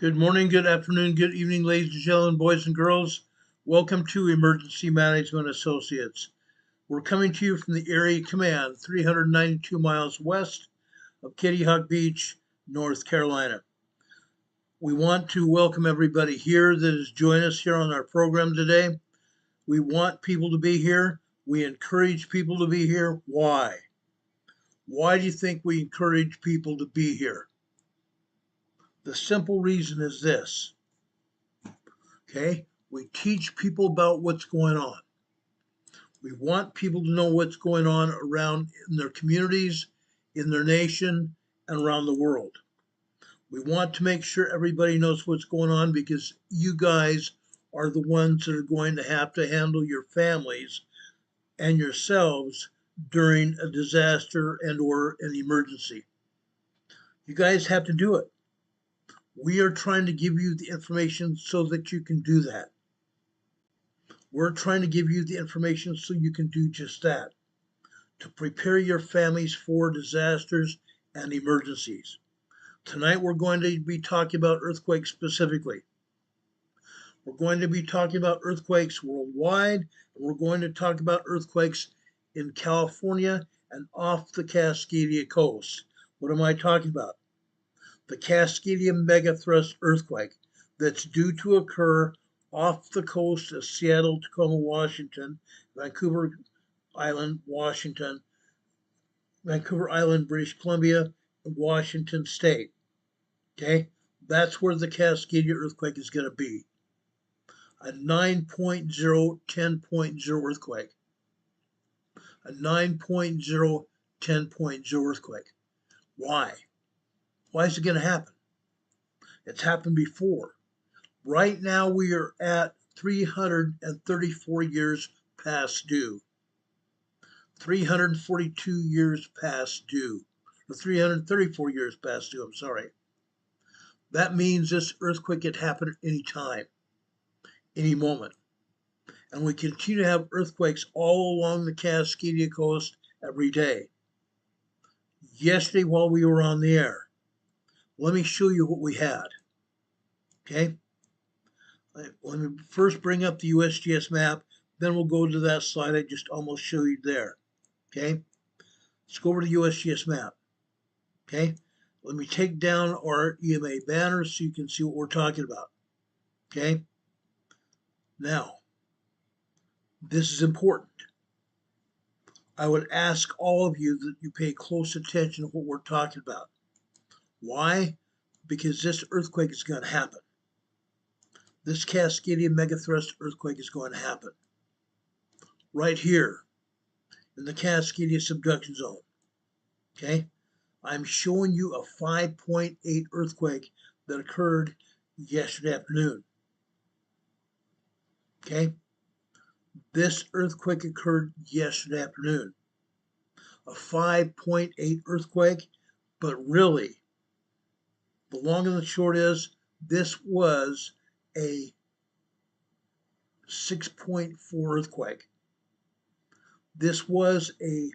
Good morning, good afternoon, good evening, ladies and gentlemen, boys and girls. Welcome to Emergency Management Associates. We're coming to you from the Area Command, 392 miles west of Kitty Hawk Beach, North Carolina. We want to welcome everybody here that is joining us here on our program today. We want people to be here. We encourage people to be here. Why? Why do you think we encourage people to be here? The simple reason is this. Okay, we teach people about what's going on. We want people to know what's going on around in their communities, in their nation, and around the world. We want to make sure everybody knows what's going on because you guys are the ones that are going to have to handle your families and yourselves during a disaster and or an emergency. You guys have to do it. We are trying to give you the information so that you can do that. We're trying to give you the information so you can do just that, to prepare your families for disasters and emergencies. Tonight we're going to be talking about earthquakes specifically. We're going to be talking about earthquakes worldwide, and we're going to talk about earthquakes in California and off the Cascadia coast. What am I talking about? The Cascadia megathrust earthquake that's due to occur off the coast of Seattle, Tacoma, Washington, Vancouver Island, Washington, Vancouver Island, British Columbia, and Washington State. Okay, that's where the Cascadia earthquake is going to be. A 9.0, 10.0 earthquake. A 9.0, 10.0 earthquake. Why? Why is it going to happen? It's happened before. Right now we are at 334 years past due. 342 years past due. Or 334 years past due, I'm sorry. That means this earthquake could happen at any time, any moment. And we continue to have earthquakes all along the Cascadia coast every day. Yesterday while we were on the air, let me show you what we had. Okay? Let me first bring up the USGS map, then we'll go to that slide I just almost showed you there. Okay? Let's go over to the USGS map. Okay? Let me take down our EMA banner so you can see what we're talking about. Okay? Now, this is important. I would ask all of you that you pay close attention to what we're talking about. Why? Because this earthquake is going to happen. This Cascadia megathrust earthquake is going to happen. Right here in the Cascadia subduction zone. Okay? I'm showing you a 5.8 earthquake that occurred yesterday afternoon. Okay? This earthquake occurred yesterday afternoon. A 5.8 earthquake, but really, the long and the short is, this was a 6.4 earthquake. This was a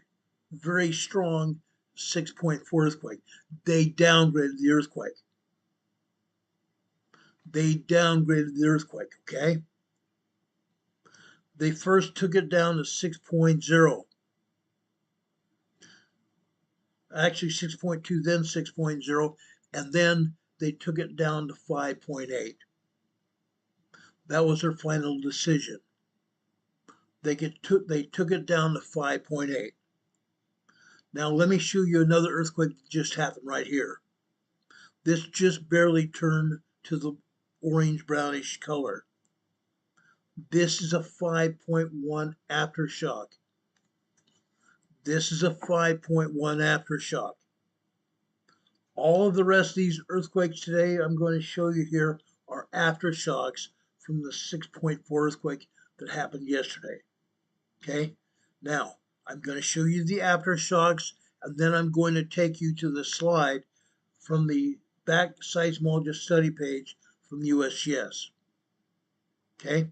very strong 6.4 earthquake. They downgraded the earthquake. They downgraded the earthquake, okay? They first took it down to 6.0. Actually 6.2, then 6.0, and then they took it down to 5.8. That was their final decision. They took it down to 5.8. Now let me show you another earthquake that just happened right here. This just barely turned to the orange brownish color. This is a 5.1 aftershock. This is a 5.1 aftershock. All of the rest of these earthquakes today I'm going to show you here are aftershocks from the 6.4 earthquake that happened yesterday. Okay, now I'm going to show you the aftershocks, and then I'm going to take you to the slide from the back seismologist study page from the USGS. Okay,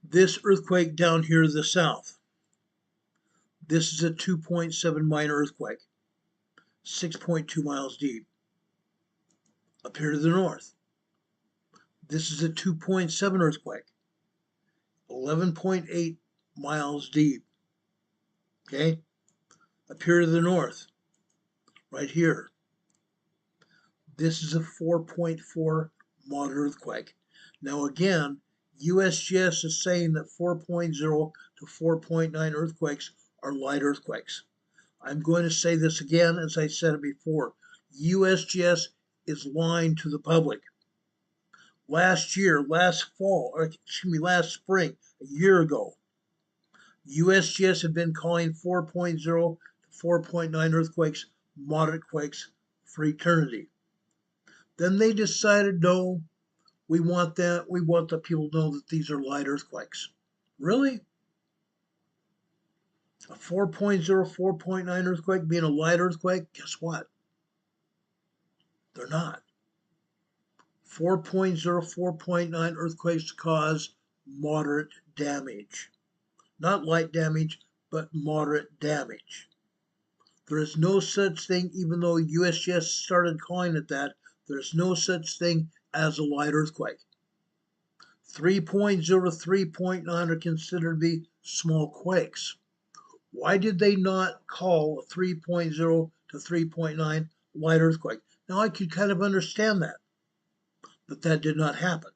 this earthquake down here to the south, this is a 2.7 minor earthquake, 6.2 miles deep. Up here to the north, this is a 2.7 earthquake, 11.8 miles deep. Okay? Up here to the north, right here, this is a 4.4 moderate earthquake. Now again, USGS is saying that 4.0 to 4.9 earthquakes are light earthquakes. I'm going to say this again as I said it before. USGS is lying to the public. Last spring, a year ago, USGS had been calling 4.0 to 4.9 earthquakes moderate quakes for eternity. Then they decided, no, we want the people to know that these are light earthquakes. Really? A 4.0, 4.9 earthquake being a light earthquake? Guess what? They're not. 4.0, 4.9 earthquakes cause moderate damage. Not light damage, but moderate damage. There is no such thing, even though USGS started calling it that, there's no such thing as a light earthquake. 3.0 to 3.9 are considered to be small quakes. Why did they not call a 3.0 to 3.9 light earthquake? Now I could kind of understand that, but that did not happen.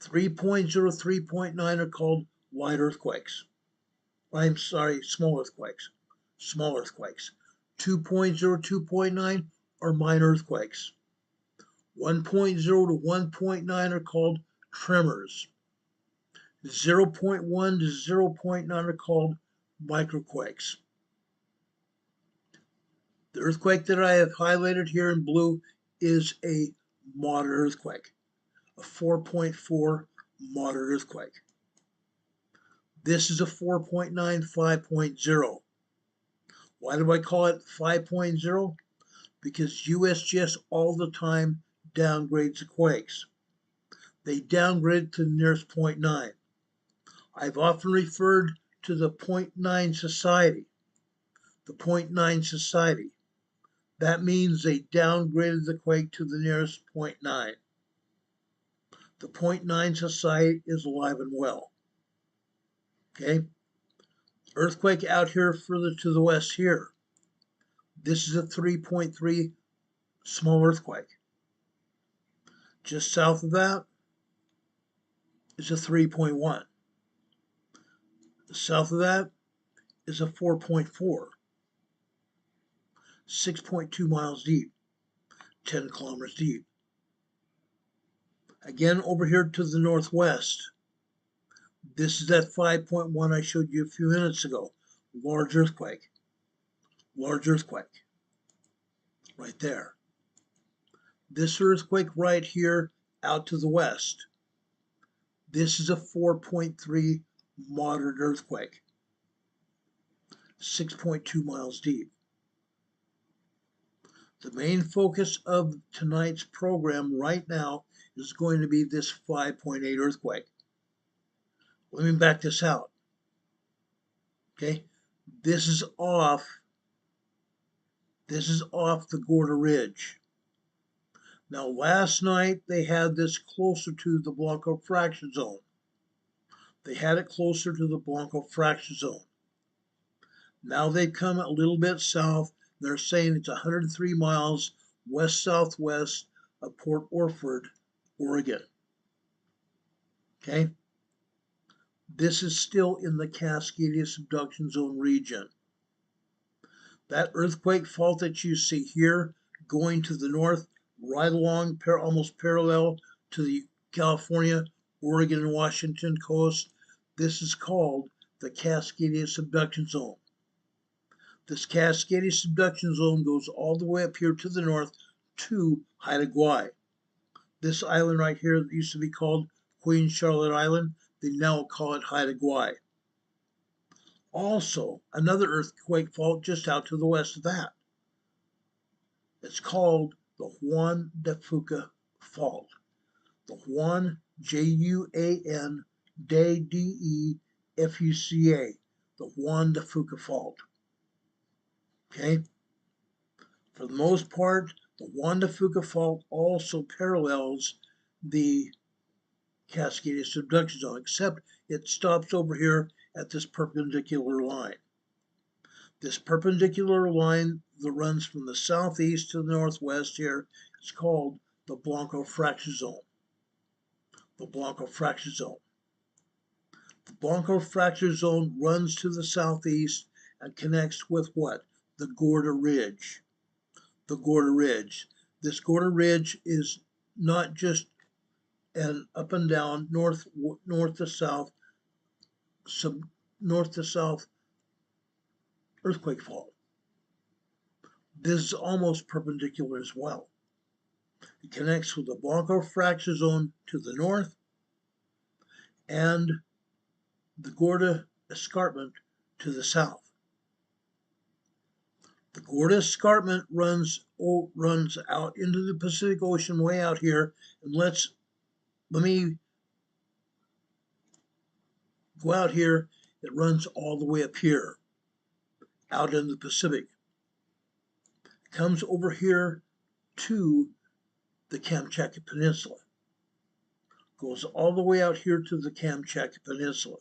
3.0 to 3.9 are called light earthquakes. I'm sorry, small earthquakes. Small earthquakes. 2.0 to 2.9 are minor earthquakes. 1.0 to 1.9 are called tremors. 0.1 to 0.9 are called microquakes. The earthquake that I have highlighted here in blue is a moderate earthquake, a 4.4 moderate earthquake. This is a 4.9, 5.0. Why do I call it 5.0? Because USGS all the time downgrades the quakes. They downgrade to the nearest 0.9. I've often referred to the 0.9 society. The 0.9 society. That means they downgraded the quake to the nearest 0.9. The 0.9 society is alive and well. Okay? Earthquake out here further to the west here. This is a 3.3 small earthquake. Just south of that is a 3.1. South of that is a 4.4. 6.2 miles deep, 10 kilometers deep. Again, over here to the northwest, this is that 5.1 I showed you a few minutes ago. Large earthquake. Large earthquake. Right there. This earthquake right here out to the west. This is a 4.3 moderate earthquake. 6.2 miles deep. The main focus of tonight's program right now is going to be this 5.8 earthquake. Let me back this out. Okay, this is off the Gorda Ridge. Now last night they had this closer to the Blanco fraction zone. They had it closer to the Blanco fraction zone. Now they've come a little bit south. They're saying it's 103 miles west-southwest of Port Orford, Oregon. Okay? This is still in the Cascadia subduction zone region. That earthquake fault that you see here going to the north, right along, almost parallel to the California, Oregon, and Washington coast, this is called the Cascadia subduction zone. This Cascadia subduction zone goes all the way up here to the north to Haida Gwaii. This island right here that used to be called Queen Charlotte Island, they now call it Haida Gwaii. Also, another earthquake fault just out to the west of that. It's called the Juan de Fuca Fault. The Juan, Juan, Defuca, the Juan de Fuca Fault. Okay? For the most part, The Juan de Fuca Fault also parallels the Cascadia subduction zone, except it stops over here at this perpendicular line. This perpendicular line that runs from the southeast to the northwest here is called the Blanco fracture zone. The Blanco fracture zone. The Blanco fracture zone runs to the southeast and connects with what? The Gorda Ridge. The Gorda Ridge. This Gorda Ridge is not just an up and down, north to south, north to south earthquake fault. This is almost perpendicular as well. It connects with the Blanco fracture zone to the north and the Gorda escarpment to the south. The Gorda escarpment runs out into the Pacific Ocean way out here, and let me go out here. It runs all the way up here, out in the Pacific. It comes over here to the Kamchatka Peninsula. Goes all the way out here to the Kamchatka Peninsula.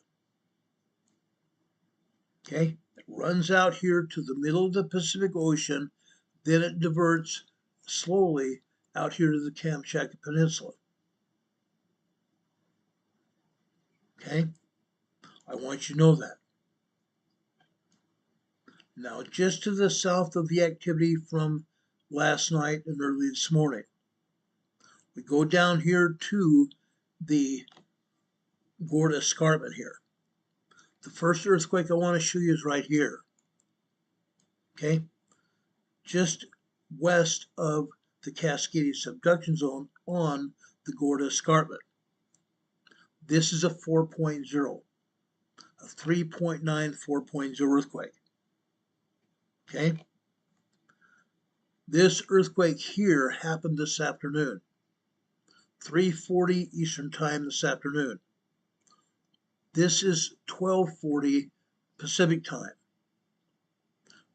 Okay, it runs out here to the middle of the Pacific Ocean, then it diverts slowly out here to the Kamchatka Peninsula. Okay, I want you to know that. Now, just to the south of the activity from last night and early this morning, we go down here to the Gorda escarpment here. The first earthquake I want to show you is right here. Okay, just west of the Cascadia subduction zone on the Gorda escarpment. This is a 4.0, a 3.9 4.0 earthquake. Okay, this earthquake here happened this afternoon, 3:40 Eastern Time this afternoon. This is 12:40 Pacific Time.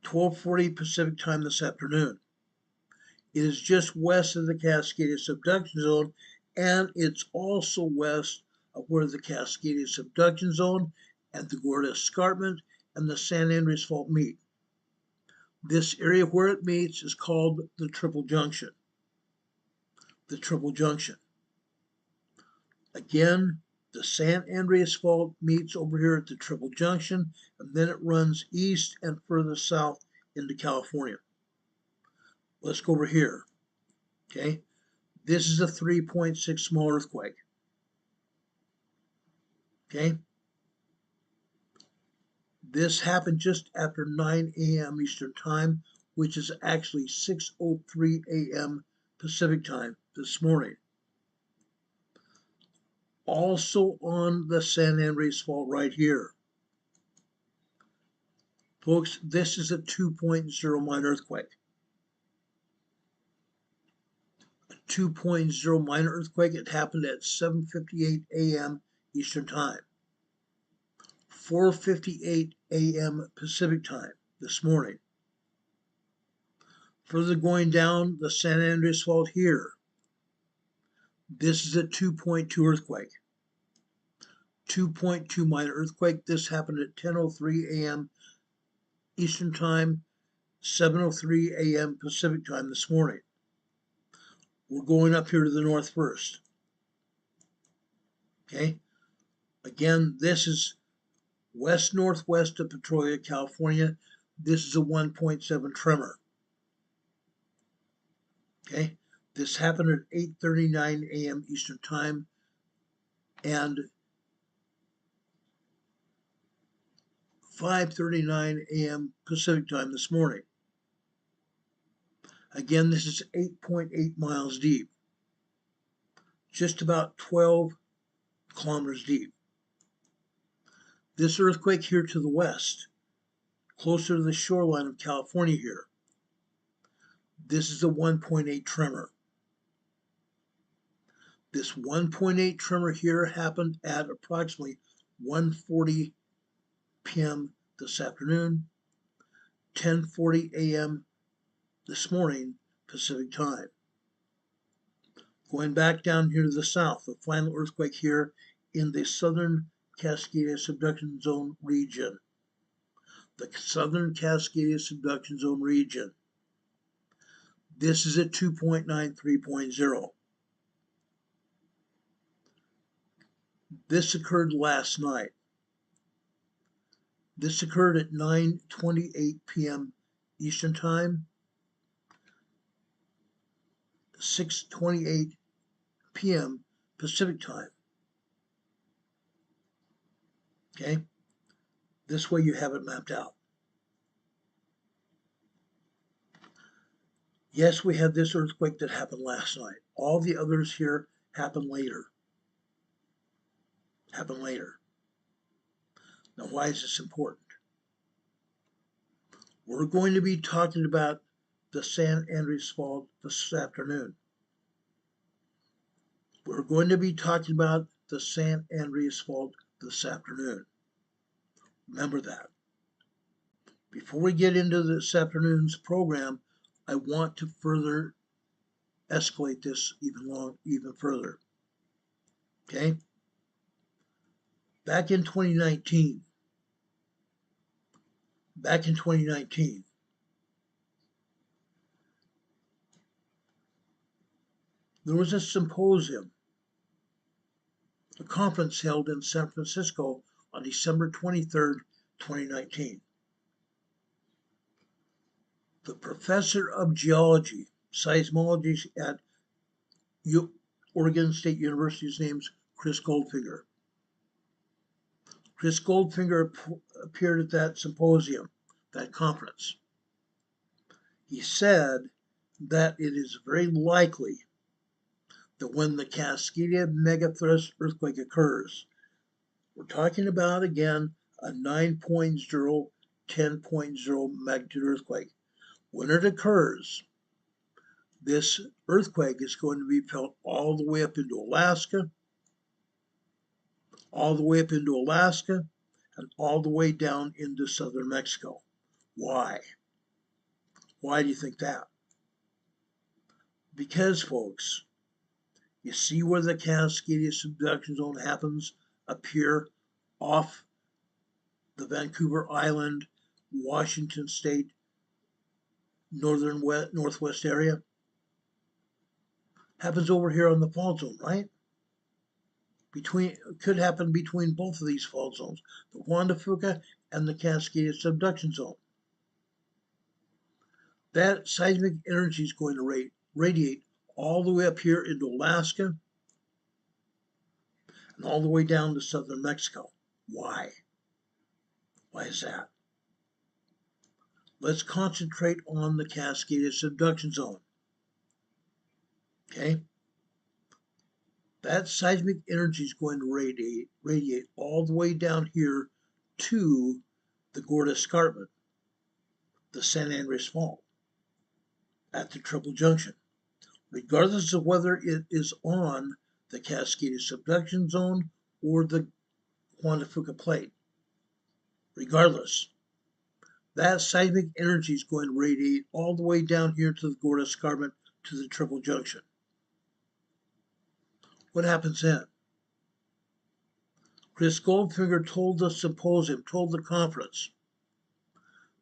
12:40 Pacific Time this afternoon. It is just west of the Cascadia subduction zone, and it's also west of where the Cascadia subduction zone and the Gorda escarpment and the San Andreas Fault meet. This area where it meets is called the Triple Junction. The Triple Junction. Again, the San Andreas Fault meets over here at the Triple Junction, and then it runs east and further south into California. Let's go over here. Okay, this is a 3.6 small earthquake. Okay, this happened just after 9 a.m. Eastern Time, which is actually 6:03 a.m. Pacific Time this morning. Also on the San Andreas Fault right here. Folks, this is a 2.0 minor earthquake. A 2.0 minor earthquake. It happened at 7:58 a.m. Eastern Time. 4:58 a.m. Pacific Time this morning. Further going down the San Andreas Fault here. This is a 2.2 earthquake. 2.2 minor earthquake. This happened at 10:03 a.m. Eastern Time, 7:03 a.m. Pacific Time this morning. We're going up here to the north first. Okay. Again, this is west-northwest of Petrolia, California. This is a 1.7 tremor. Okay. This happened at 8:39 a.m. Eastern Time and 5:39 a.m. Pacific Time this morning. Again, this is 8.8 miles deep, just about 12 kilometers deep. This earthquake here to the west, closer to the shoreline of California here, this is a 1.8 tremor. This 1.8 tremor here happened at approximately 1:40 p.m. this afternoon, 10:40 a.m. this morning Pacific time. Going back down here to the south, the final earthquake here in the southern Cascadia subduction zone region. The southern Cascadia subduction zone region. This is at 2.93.0. This occurred last night. This occurred at 9:28 p.m. Eastern Time, 6:28 p.m. Pacific Time. Okay? This way you have it mapped out. Yes, we had this earthquake that happened last night. All the others here happen later. Now, why is this important? We're going to be talking about the San Andreas Fault this afternoon. We're going to be talking about the San Andreas Fault this afternoon. Remember that. Before we get into this afternoon's program, I want to further escalate this even further. Okay? Back in 2019, there was a symposium, a conference held in San Francisco on December 23rd, 2019. The professor of geology, seismology at Oregon State University's name's Chris Goldfinger. Chris Goldfinger appeared at that symposium, that conference. He said that it is very likely that when the Cascadia megathrust earthquake occurs, we're talking about, again, a 9.0, 10.0 magnitude earthquake. When it occurs, this earthquake is going to be felt all the way up into Alaska, and all the way down into southern Mexico. Why? Why do you think that? Because, folks, you see where the Cascadia subduction zone happens up here off the Vancouver Island, Washington State, northwest area? Happens over here on the fault zone, right? Could happen between both of these fault zones, the Juan de Fuca and the Cascadia subduction zone. That seismic energy is going to radiate all the way up here into Alaska and all the way down to southern Mexico. Why? Why is that? Let's concentrate on the Cascadia subduction zone. Okay? That seismic energy is going to radiate all the way down here to the Gorda Escarpment, the San Andreas Fault, at the Triple Junction, regardless of whether it is on the Cascadia subduction zone or the Juan de Fuca plate. Regardless, that seismic energy is going to radiate all the way down here to the Gorda Escarpment, to the Triple Junction. What happens then? Chris Goldfinger told the symposium, told the conference,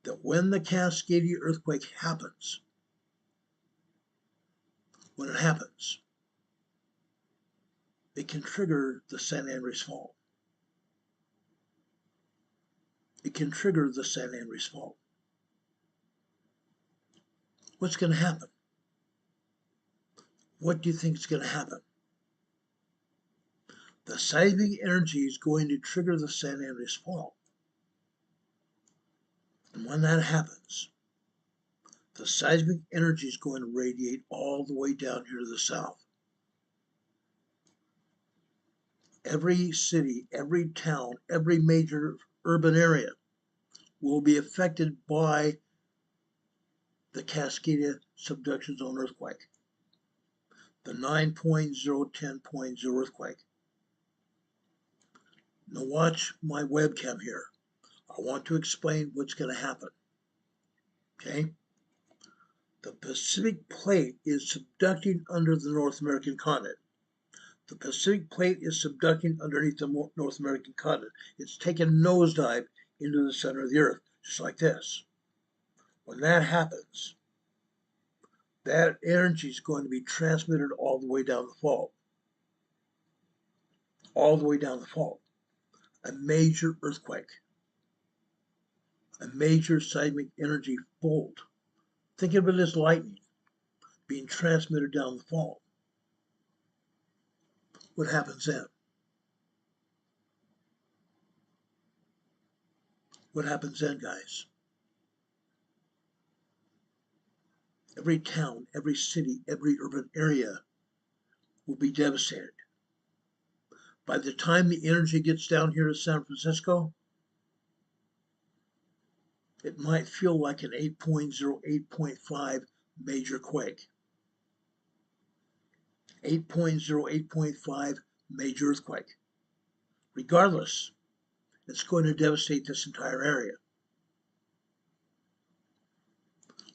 that when the Cascadia earthquake happens, it can trigger the San Andreas Fault. What's going to happen? What do you think is going to happen? The seismic energy is going to trigger the San Andreas Fault. And when that happens, the seismic energy is going to radiate all the way down here to the south. Every city, every town, every major urban area will be affected by the Cascadia subduction zone earthquake, the 9.0, 10.0 earthquake. Now watch my webcam here. I want to explain what's going to happen. Okay? The Pacific Plate is subducting under the North American continent. The Pacific Plate is subducting underneath the North American continent. It's taking a nosedive into the center of the earth, just like this. When that happens, that energy is going to be transmitted all the way down the fault. All the way down the fault. A major earthquake. A major seismic energy fault. Think of it as lightning being transmitted down the fault. What happens then? What happens then, guys? Every town, every city, every urban area will be devastated. By the time the energy gets down here to San Francisco, it might feel like an 8.0, 8.5 major quake. 8.0, 8.5 major earthquake. Regardless, it's going to devastate this entire area.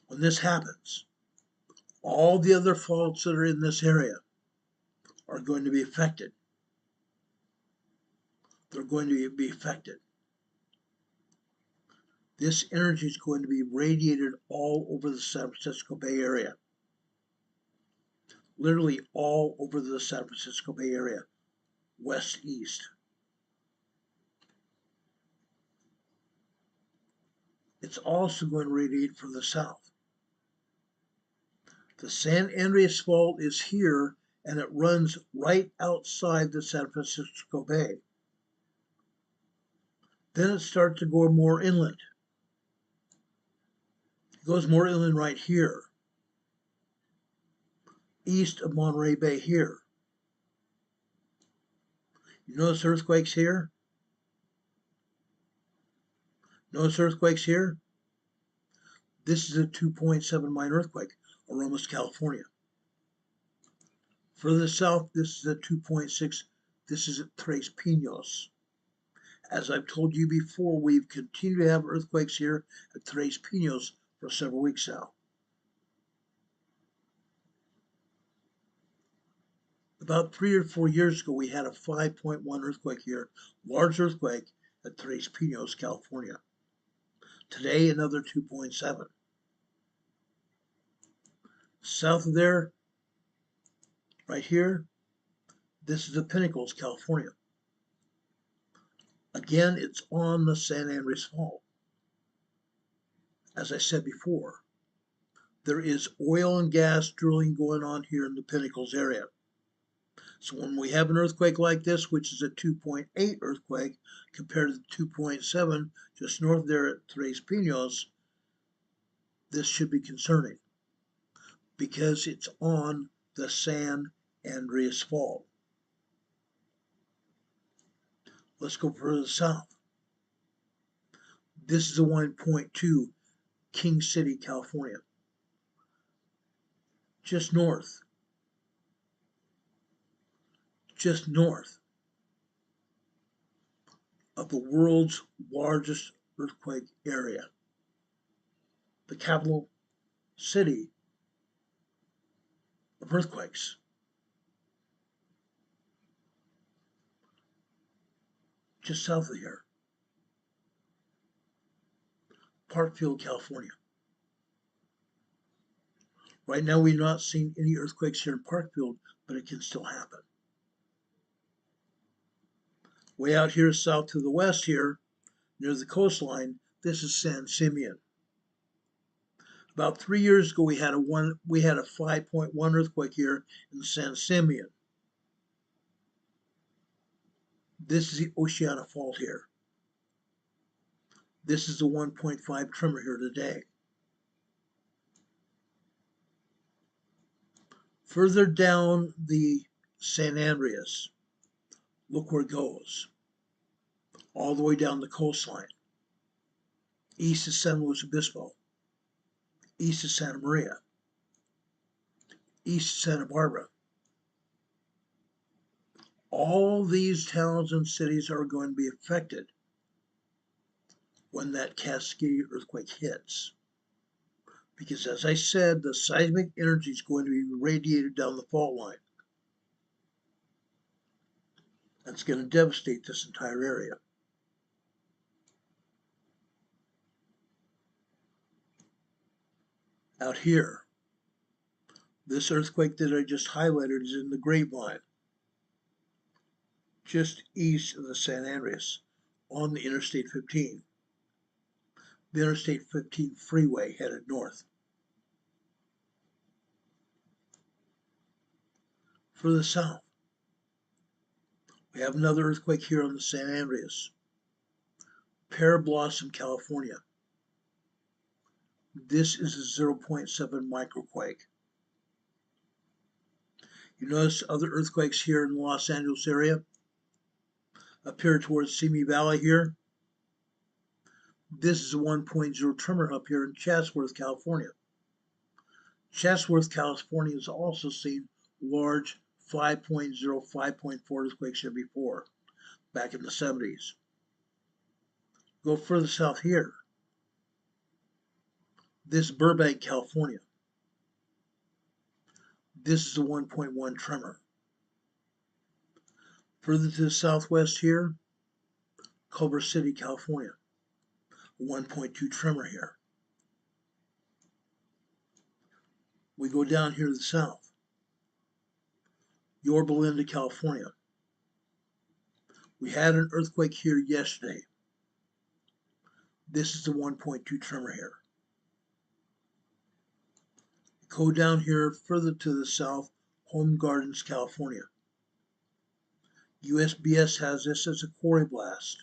When this happens, all the other faults that are in this area are going to be affected. They're going to be affected. This energy is going to be radiated all over the San Francisco Bay Area. Literally all over the San Francisco Bay Area, west, east. It's also going to radiate from the south. The San Andreas Fault is here, and it runs right outside the San Francisco Bay. Then it starts to go more inland. It goes more inland right here, east of Monterey Bay here. You notice earthquakes here? Notice earthquakes here? This is a 2.7 minor earthquake, Aromas, California. Further south, this is a 2.6. This is at Tres Pinos. As I've told you before, we've continued to have earthquakes here at Tres Pinos for several weeks now. About 3 or 4 years ago, we had a 5.1 earthquake here, large earthquake at Tres Pinos, California. Today, another 2.7. South of there, right here, this is the Pinnacles, California. Again, it's on the San Andreas Fault. As I said before, there is oil and gas drilling going on here in the Pinnacles area. So when we have an earthquake like this, which is a 2.8 earthquake compared to the 2.7 just north there at Tres Pinos, this should be concerning because it's on the San Andreas Fault. Let's go further south. This is a 1.2 King City, California. Just north of the world's largest earthquake area, the capital city of earthquakes. Just south of here, Fairfield, California. Right now, we've not seen any earthquakes here in Fairfield, but it can still happen. Way out here south to the west here, near the coastline, this is San Simeon. About 3 years ago, we had a 5.1 earthquake here in San Simeon. This is the Oceana Fault here. This is the 1.5 tremor here today. Further down the San Andreas, look where it goes. All the way down the coastline. East of San Luis Obispo. East of Santa Maria. East of Santa Barbara. All these towns and cities are going to be affected when that Cascadia earthquake hits, Because as I said, the seismic energy is going to be radiated down the fault line. That's going to devastate this entire area. Out here, this earthquake that I just highlighted is in the Grapevine, just east of the San Andreas on the Interstate 15. The Interstate 15 freeway headed north. Further south, we have another earthquake here on the San Andreas, Pear Blossom, California. This is a 0.7 microquake. You notice other earthquakes here in the Los Angeles area, up here towards Simi Valley here. This is a 1.0 tremor up here in Chatsworth, California. Chatsworth, California has also seen large 5.0, 5.4 earthquakes here before, back in the 70s. Go further south here. This is Burbank, California. This is a 1.1 tremor. Further to the southwest here, Culver City, California, a 1.2 tremor here. We go down here to the south, Yorba Linda, California. We had an earthquake here yesterday. This is the 1.2 tremor here. Go down here further to the south, Home Gardens, California. USBS has this as a quarry blast.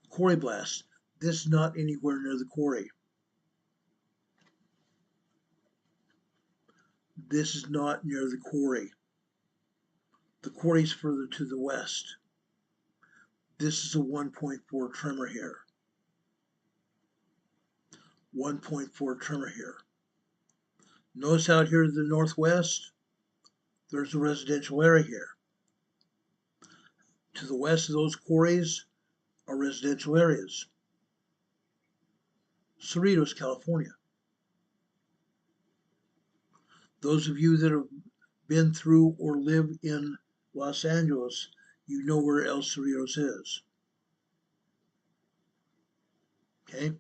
Quarry blast. This is not anywhere near the quarry. This is not near the quarry. The quarry is further to the west. This is a 1.4 tremor here. 1.4 tremor here. Notice out here to the northwest, there's a residential area here. To the west of those quarries are residential areas. Cerritos, California. Those of you that have been through or live in Los Angeles, you know where El Cerritos is. Okay?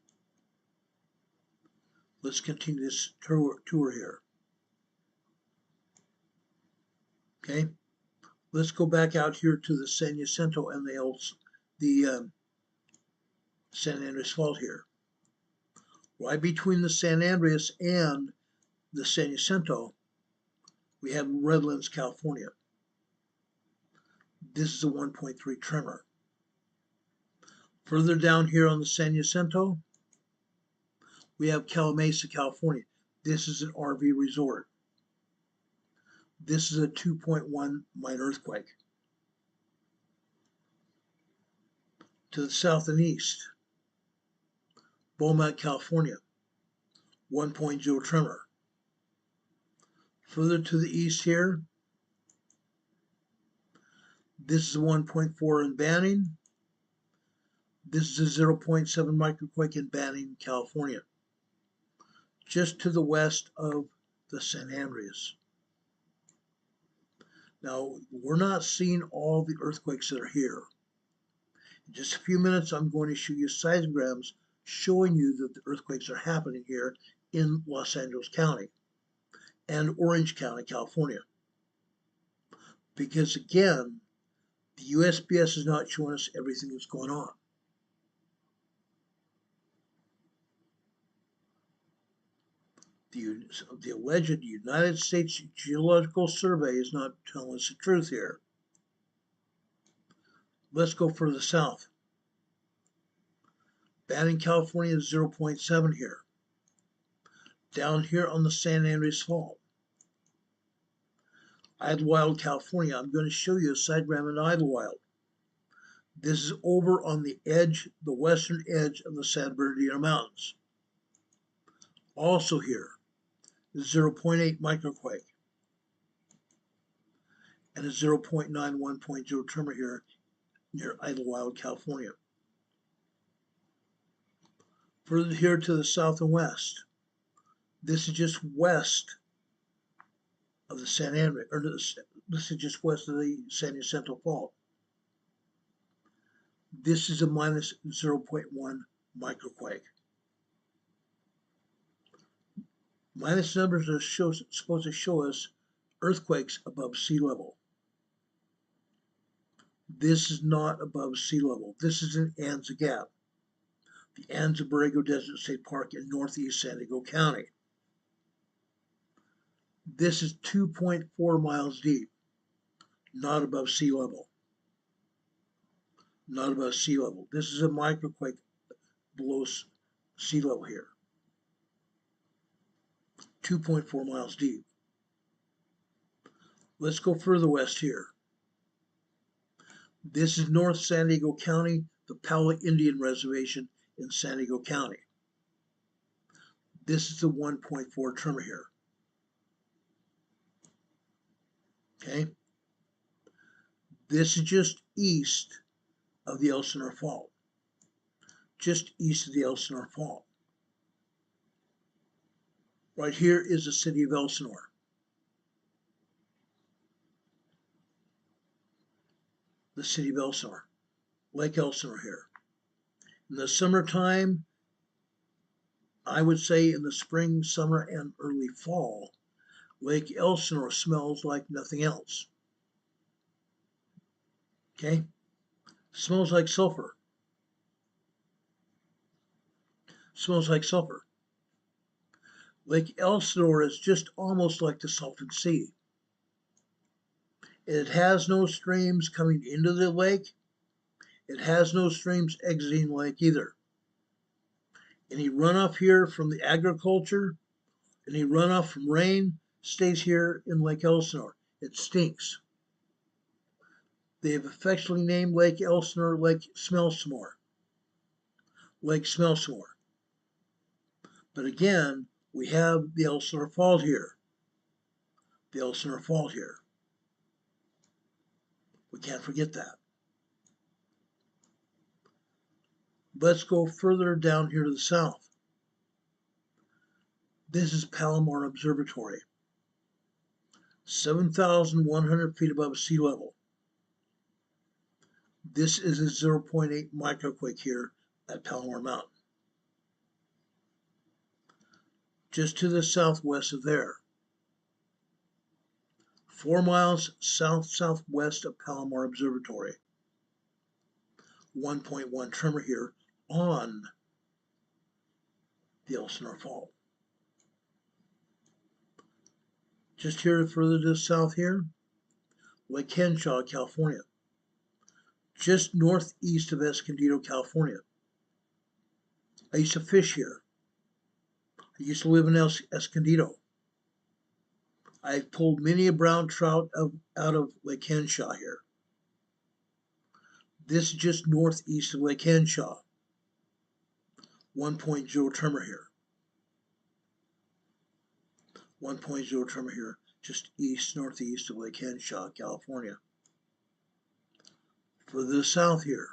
Let's continue this tour here. Okay? Let's go back out here to the San Jacinto and the San Andreas Fault here. Right between the San Andreas and the San Jacinto, we have Redlands, California. This is a 1.3 tremor. Further down here on the San Jacinto, we have Calamasa, California. This is an RV resort. This is a 2.1 minor earthquake. To the south and east, Beaumont, California, 1.0 tremor. Further to the east here, this is a 1.4 in Banning. This is a 0.7 microquake in Banning, California, just to the west of the San Andreas. Now, we're not seeing all the earthquakes that are here. In just a few minutes, I'm going to show you seismograms showing you that the earthquakes are happening here in Los Angeles County and Orange County, California. Because again, the USGS is not showing us everything that's going on. The alleged United States Geological Survey is not telling us the truth here. Let's go further south. Banning, California is 0.7 here. Down here on the San Andreas Fault. Idlewild, California. I'm going to show you a sidegram in Idlewild. This is over on the edge, the western edge of the San Bernardino Mountains. Also here, 0.8 microquake and a 0.9 1.0 tremor here near Idlewild, California. Further here to the south and west, this is just west of the San Andreas, or this is just west of the San Jacinto Fault. This is a minus 0.1 microquake. Minus numbers are supposed to show us earthquakes above sea level. This is not above sea level. This is in Anza Gap, the Anza Borrego Desert State Park in northeast San Diego County. This is 2.4 miles deep, not above sea level. Not above sea level. This is a microquake below sea level here. 2.4 miles deep. Let's go further west here. This is North San Diego County, the Powell Indian Reservation in San Diego County. This is the 1.4 tremor here. Okay. This is just east of the Elsinore Fault. Just east of the Elsinore Fault. Right here is the city of Elsinore. The city of Elsinore. Lake Elsinore here. In the summertime, I would say in the spring, summer, and early fall, Lake Elsinore smells like nothing else. Okay? Smells like sulfur. Smells like sulfur. Lake Elsinore is just almost like the Salton Sea. It has no streams coming into the lake. It has no streams exiting the lake either. Any runoff here from the agriculture, any runoff from rain stays here in Lake Elsinore. It stinks. They have affectionately named Lake Elsinore Lake Smellsmore. Lake Smellsmore. But again, we have the Elsinore Fault here. The Elsinore Fault here. We can't forget that. Let's go further down here to the south. This is Palomar Observatory. 7,100 feet above sea level. This is a 0.8 microquake here at Palomar Mountain. Just to the southwest of there. 4 miles south-southwest of Palomar Observatory. 1.1 tremor here on the Elsinore Fault. Just here further to the south here, Lake Henshaw, California. Just northeast of Escondido, California. I used to fish here. I used to live in Escondido. I've pulled many a brown trout out of Lake Henshaw here. This is just northeast of Lake Henshaw. 1.0 tremor here. 1.0 tremor here, just northeast of Lake Henshaw, California. Further south here,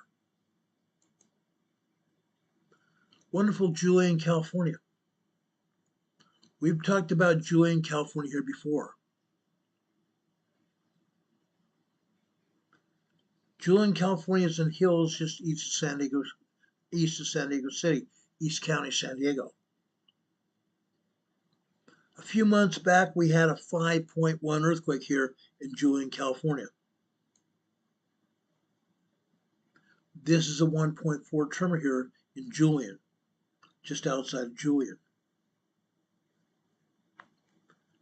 wonderful Julian, California. We've talked about Julian, California here before. Julian, California is in hills just east of San Diego City, East County, San Diego. A few months back, we had a 5.1 earthquake here in Julian, California. This is a 1.4 tremor here in Julian, just outside of Julian.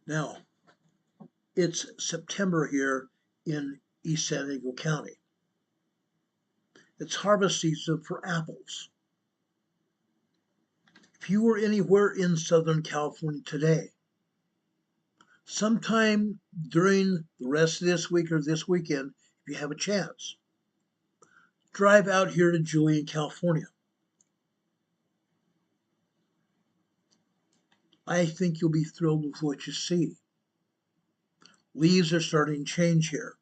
Now, it's September here in East San Diego County. It's harvest season for apples. If you were anywhere in Southern California today, sometime during the rest of this week or this weekend, if you have a chance, drive out here to Julian, California. I think you'll be thrilled with what you see. Leaves are starting to change here.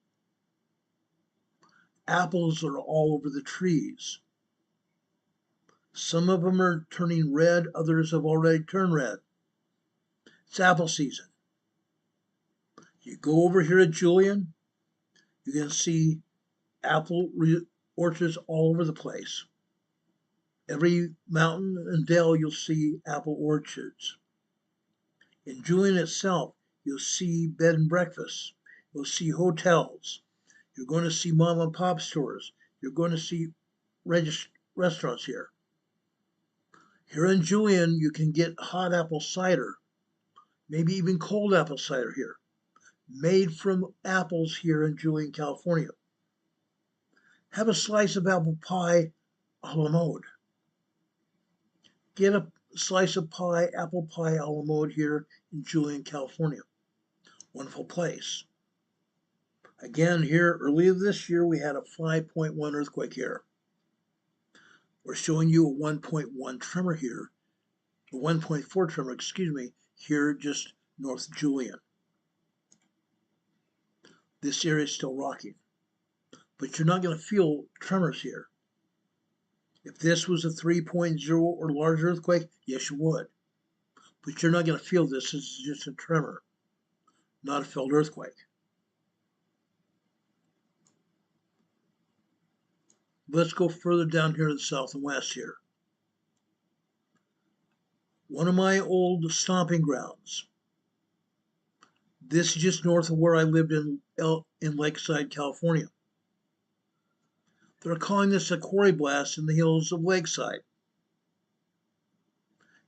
Apples are all over the trees. Some of them are turning red, others have already turned red. It's apple season. You go over here at Julian, you can see apple orchards all over the place. Every mountain and dale you'll see apple orchards. In Julian itself, you'll see bed and breakfasts. You'll see hotels. You're going to see mom and pop stores. You're going to see restaurants here. Here in Julian, you can get hot apple cider, maybe even cold apple cider here, made from apples here in Julian, California. Have a slice of apple pie a la mode. Get a slice of pie, apple pie a la mode here in Julian, California. Wonderful place. Again, here earlier this year, we had a 5.1 earthquake here. We're showing you a 1.1 tremor here, a 1.4 tremor, excuse me, here just north of Julian. This area is still rocking, but you're not going to feel tremors here. If this was a 3.0 or larger earthquake, yes, you would. But you're not going to feel this. This is just a tremor, not a felt earthquake. Let's go further down here to the south and west here. One of my old stomping grounds. This is just north of where I lived in Lakeside, California. They're calling this a quarry blast in the hills of Lakeside.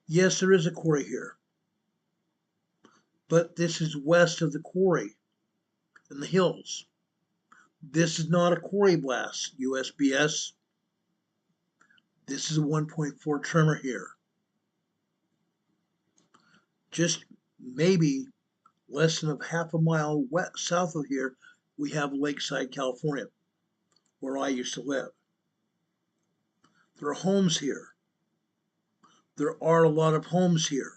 Yes, there is a quarry here, but this is west of the quarry in the hills. This is not a quarry blast, USBS. This is a 1.4 tremor here. Just maybe less than half a mile south of here, we have Lakeside, California, where I used to live. There are homes here. There are a lot of homes here.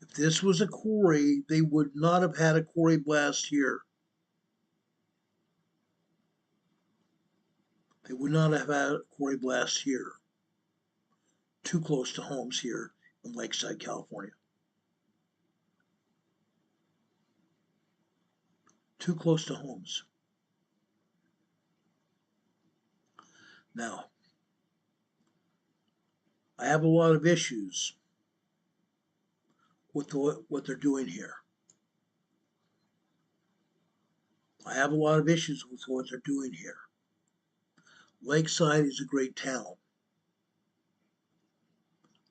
If this was a quarry, they would not have had a quarry blast here. They would not have had a quarry blast here. Too close to homes here in Lakeside, California. Too close to homes. Now, I have a lot of issues with what they're doing here. I have a lot of issues with what they're doing here. Lakeside is a great town.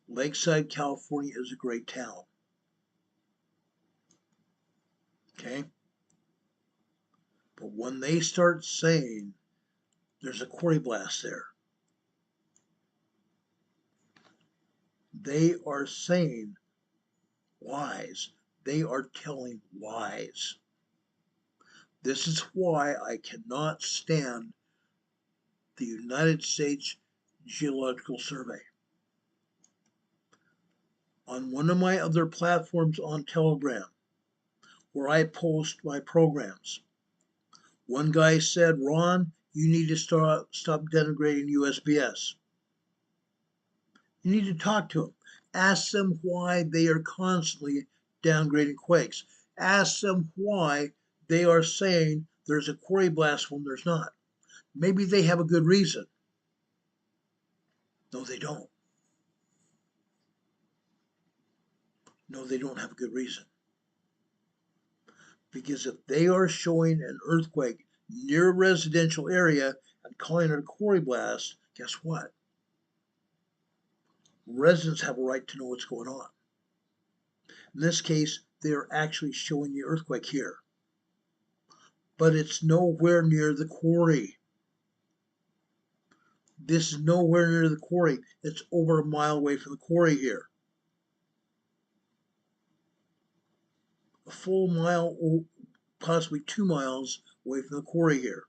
Lakeside, California is a great town. Okay? But when they start saying there's a quarry blast there, they are saying lies. They are telling lies. This is why I cannot stand the United States Geological Survey. On one of my other platforms on Telegram, where I post my programs, one guy said, Ron, you need to stop denigrating USBS. You need to talk to them. Ask them why they are constantly downgrading quakes. Ask them why they are saying there's a quarry blast when there's not. Maybe they have a good reason. No, they don't. No, they don't have a good reason. Because if they are showing an earthquake near a residential area and calling it a quarry blast, guess what? Residents have a right to know what's going on. In this case, they are actually showing the earthquake here. But it's nowhere near the quarry. This is nowhere near the quarry. It's over a mile away from the quarry here. A full mile, possibly 2 miles away from the quarry here.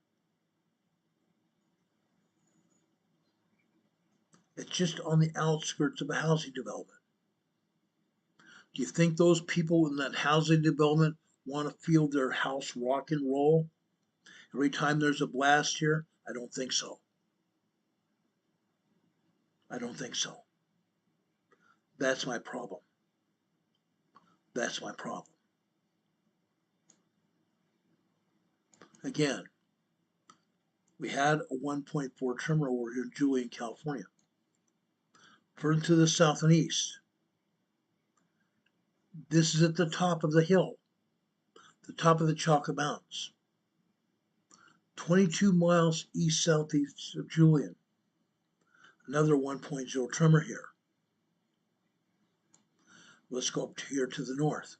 It's just on the outskirts of a housing development. Do you think those people in that housing development want to feel their house rock and roll every time there's a blast here? I don't think so. I don't think so. That's my problem. That's my problem. Again, we had a 1.4 tremor over here in Julian, California. Further to the south and east. This is at the top of the hill, the top of the Chocolate Mountains. 22 miles east-southeast of Julian. Another 1.0 tremor here. Let's go up to here to the north.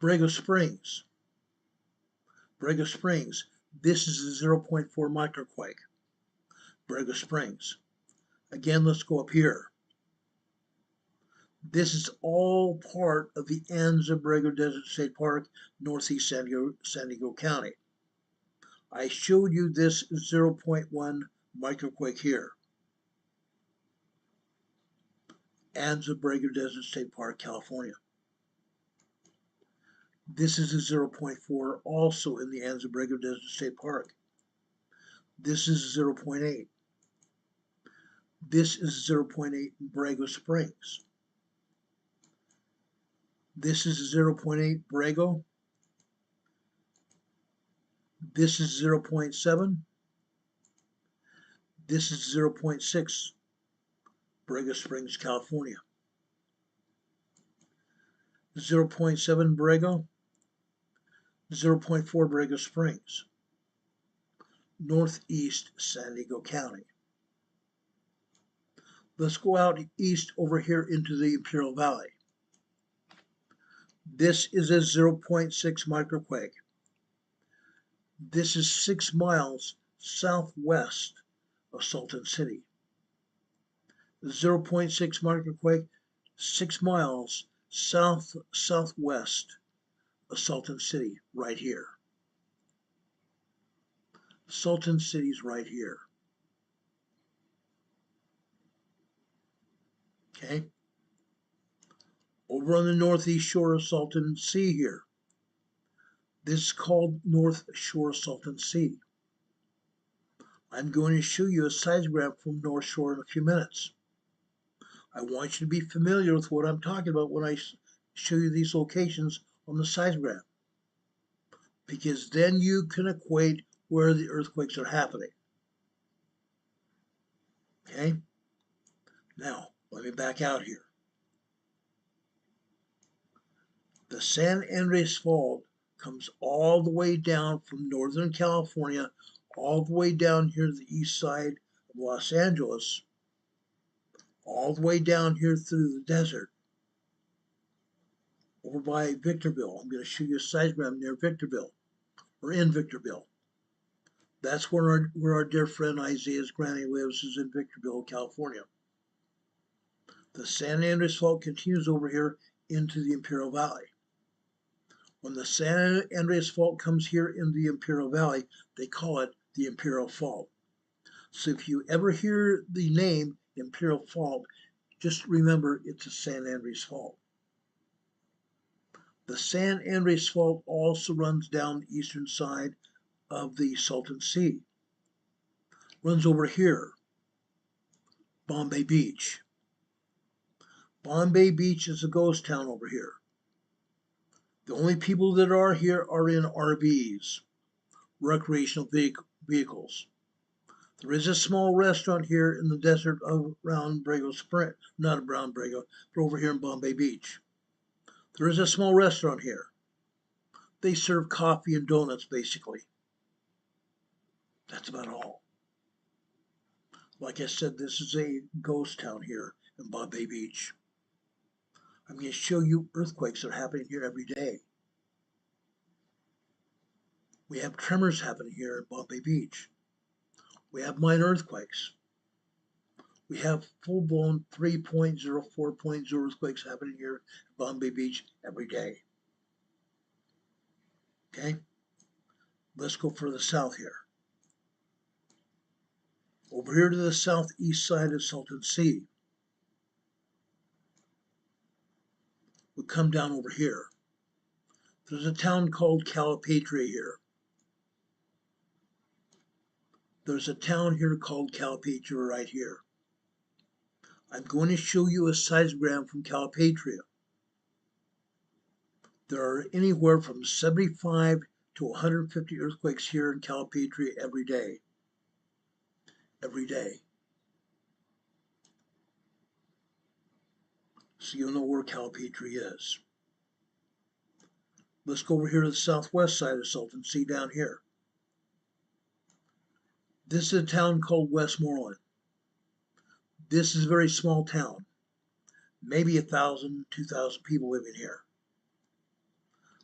Borrego Springs. Borrego Springs. This is a 0.4 microquake. Borrego Springs. Again, let's go up here. This is all part of the Anza Borrego Desert State Park, northeast San Diego County. I showed you this 0.1 microquake here. Anza Borrego Desert State Park, California. This is a 0.4 also in the Anza Borrego Desert State Park. This is 0.8. This is 0.8 in Borrego Springs. This is 0.8 Borrego. This is 0.7. This is 0.6 Borrego Springs, California. 0.7 Borrego. 0.4 Borrego Springs. Northeast San Diego County. Let's go out east over here into the Imperial Valley. This is a 0.6 microquake. This is 6 miles southwest of Salton City. 0.6 microquake, 6 miles southwest of Salton City, right here. Salton City's right here. Okay? Over on the northeast shore of Salton Sea here. This is called North Shore Salton Sea. I'm going to show you a seismogram from North Shore in a few minutes. I want you to be familiar with what I'm talking about when I show you these locations on the seismogram, because then you can equate where the earthquakes are happening. Okay? Now, let me back out here. The San Andreas Fault comes all the way down from Northern California, all the way down here to the east side of Los Angeles, all the way down here through the desert, over by Victorville. I'm going to show you a seismogram near Victorville, or in Victorville. That's where our dear friend Isaiah's granny lives, is in Victorville, California. The San Andreas Fault continues over here into the Imperial Valley. When the San Andreas Fault comes here in the Imperial Valley, they call it the Imperial Fault. So if you ever hear the name Imperial Fault, just remember it's a San Andreas Fault. The San Andreas Fault also runs down the eastern side of the Salton Sea. Runs over here, Bombay Beach. Bombay Beach is a ghost town over here. The only people that are here are in RVs, recreational vehicles. There is a small restaurant here in the desert around Borrego Springs, not around Borrego, but over here in Bombay Beach. There is a small restaurant here. They serve coffee and donuts, basically. That's about all. Like I said, this is a ghost town here in Bombay Beach. I'm going to show you earthquakes that are happening here every day. We have tremors happening here in Bombay Beach. We have minor earthquakes. We have full-blown 3.0, 4.0 earthquakes happening here in Bombay Beach every day. Okay? Let's go further south here. Over here to the southeast side of Salton Sea. We come down over here. There's a town called Calipatria here. There's a town here called Calipatria right here. I'm going to show you a seismogram from Calipatria. There are anywhere from 75 to 150 earthquakes here in Calipatria every day. Every day. So you'll know where Calipatria is. Let's go over here to the southwest side of Sultan, see down here. This is a town called Westmoreland. This is a very small town. Maybe 1,000, 2,000 people living here.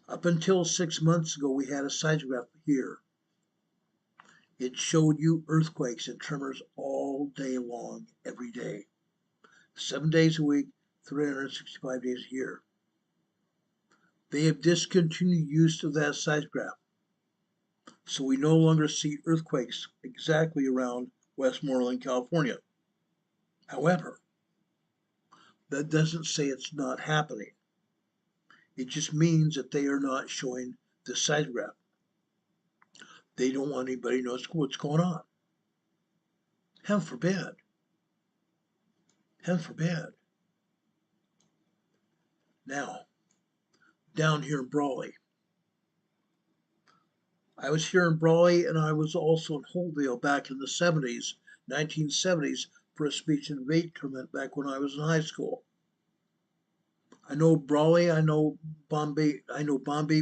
Up until 6 months ago, we had a seismograph here. It showed you earthquakes and tremors all day long, every day. 7 days a week, 365 days a year. They have discontinued use of that seismograph. So we no longer see earthquakes exactly around Westmoreland, California. However, that doesn't say it's not happening. It just means that they are not showing the seismograph. They don't want anybody to know what's going on. Heaven forbid. Heaven forbid. Now, down here in Brawley. I was here in Brawley, and I was also in Holtville back in the 70s, 1970s, for a speech and debate tournament back when I was in high school. I know Brawley, I know Bombay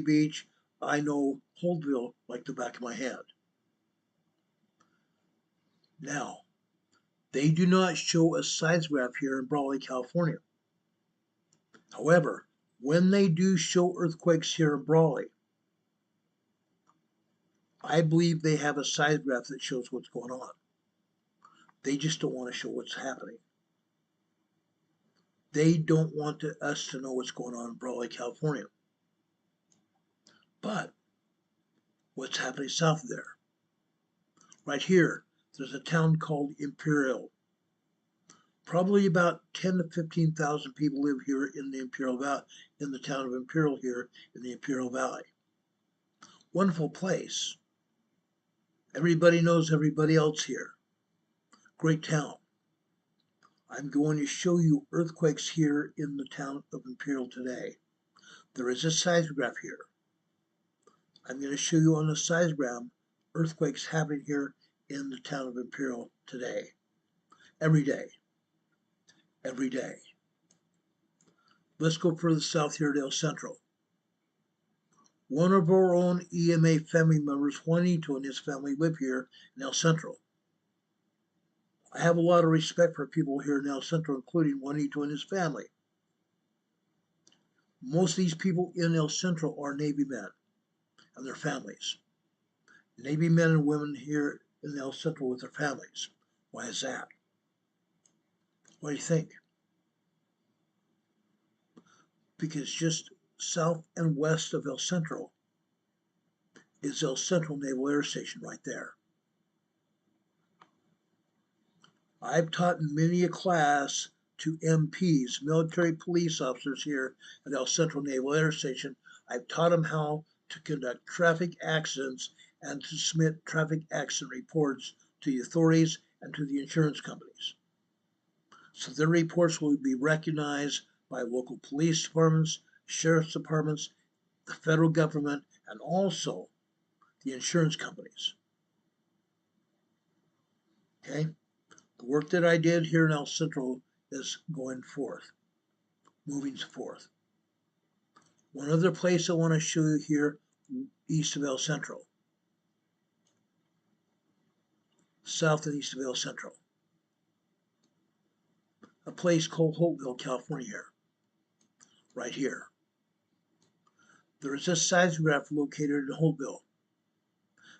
Beach, I know Holtville like the back of my hand. Now, they do not show a seismograph here in Brawley, California. However, when they do show earthquakes here in Brawley, I believe they have a seismograph that shows what's going on. They just don't want to show what's happening. They don't want us to know what's going on in Brawley, California. But what's happening south of there? Right here, there's a town called Imperial. Probably about 10 to 15,000 people live here in the Imperial Valley, in the town of Imperial here in the Imperial Valley. Wonderful place. Everybody knows everybody else here. Great town. I'm going to show you earthquakes here in the town of Imperial today. There is a seismograph here. I'm going to show you on the seismogram earthquakes happening here in the town of Imperial today. Every day. Every day. Let's go further south here to El Centro. One of our own EMA family members, Juanito, and his family live here in El Centro. I have a lot of respect for people here in El Centro, including Juanito and his family. Most of these people in El Centro are Navy men and their families. Navy men and women here in El Centro with their families. Why is that? What do you think? Because just south and west of El Centro is El Centro Naval Air Station right there. I've taught many a class to MPs, military police officers here at El Centro Naval Air Station. I've taught them how to conduct traffic accidents and to submit traffic accident reports to the authorities and to the insurance companies. So their reports will be recognized by local police departments, sheriff's departments, the federal government, and also the insurance companies. Okay? The work that I did here in El Centro is going forth, moving forth. One other place I want to show you here east of El Centro, south and east of El Centro, a place called Holtville, California here, right here. There is a seismograph located in Holtville.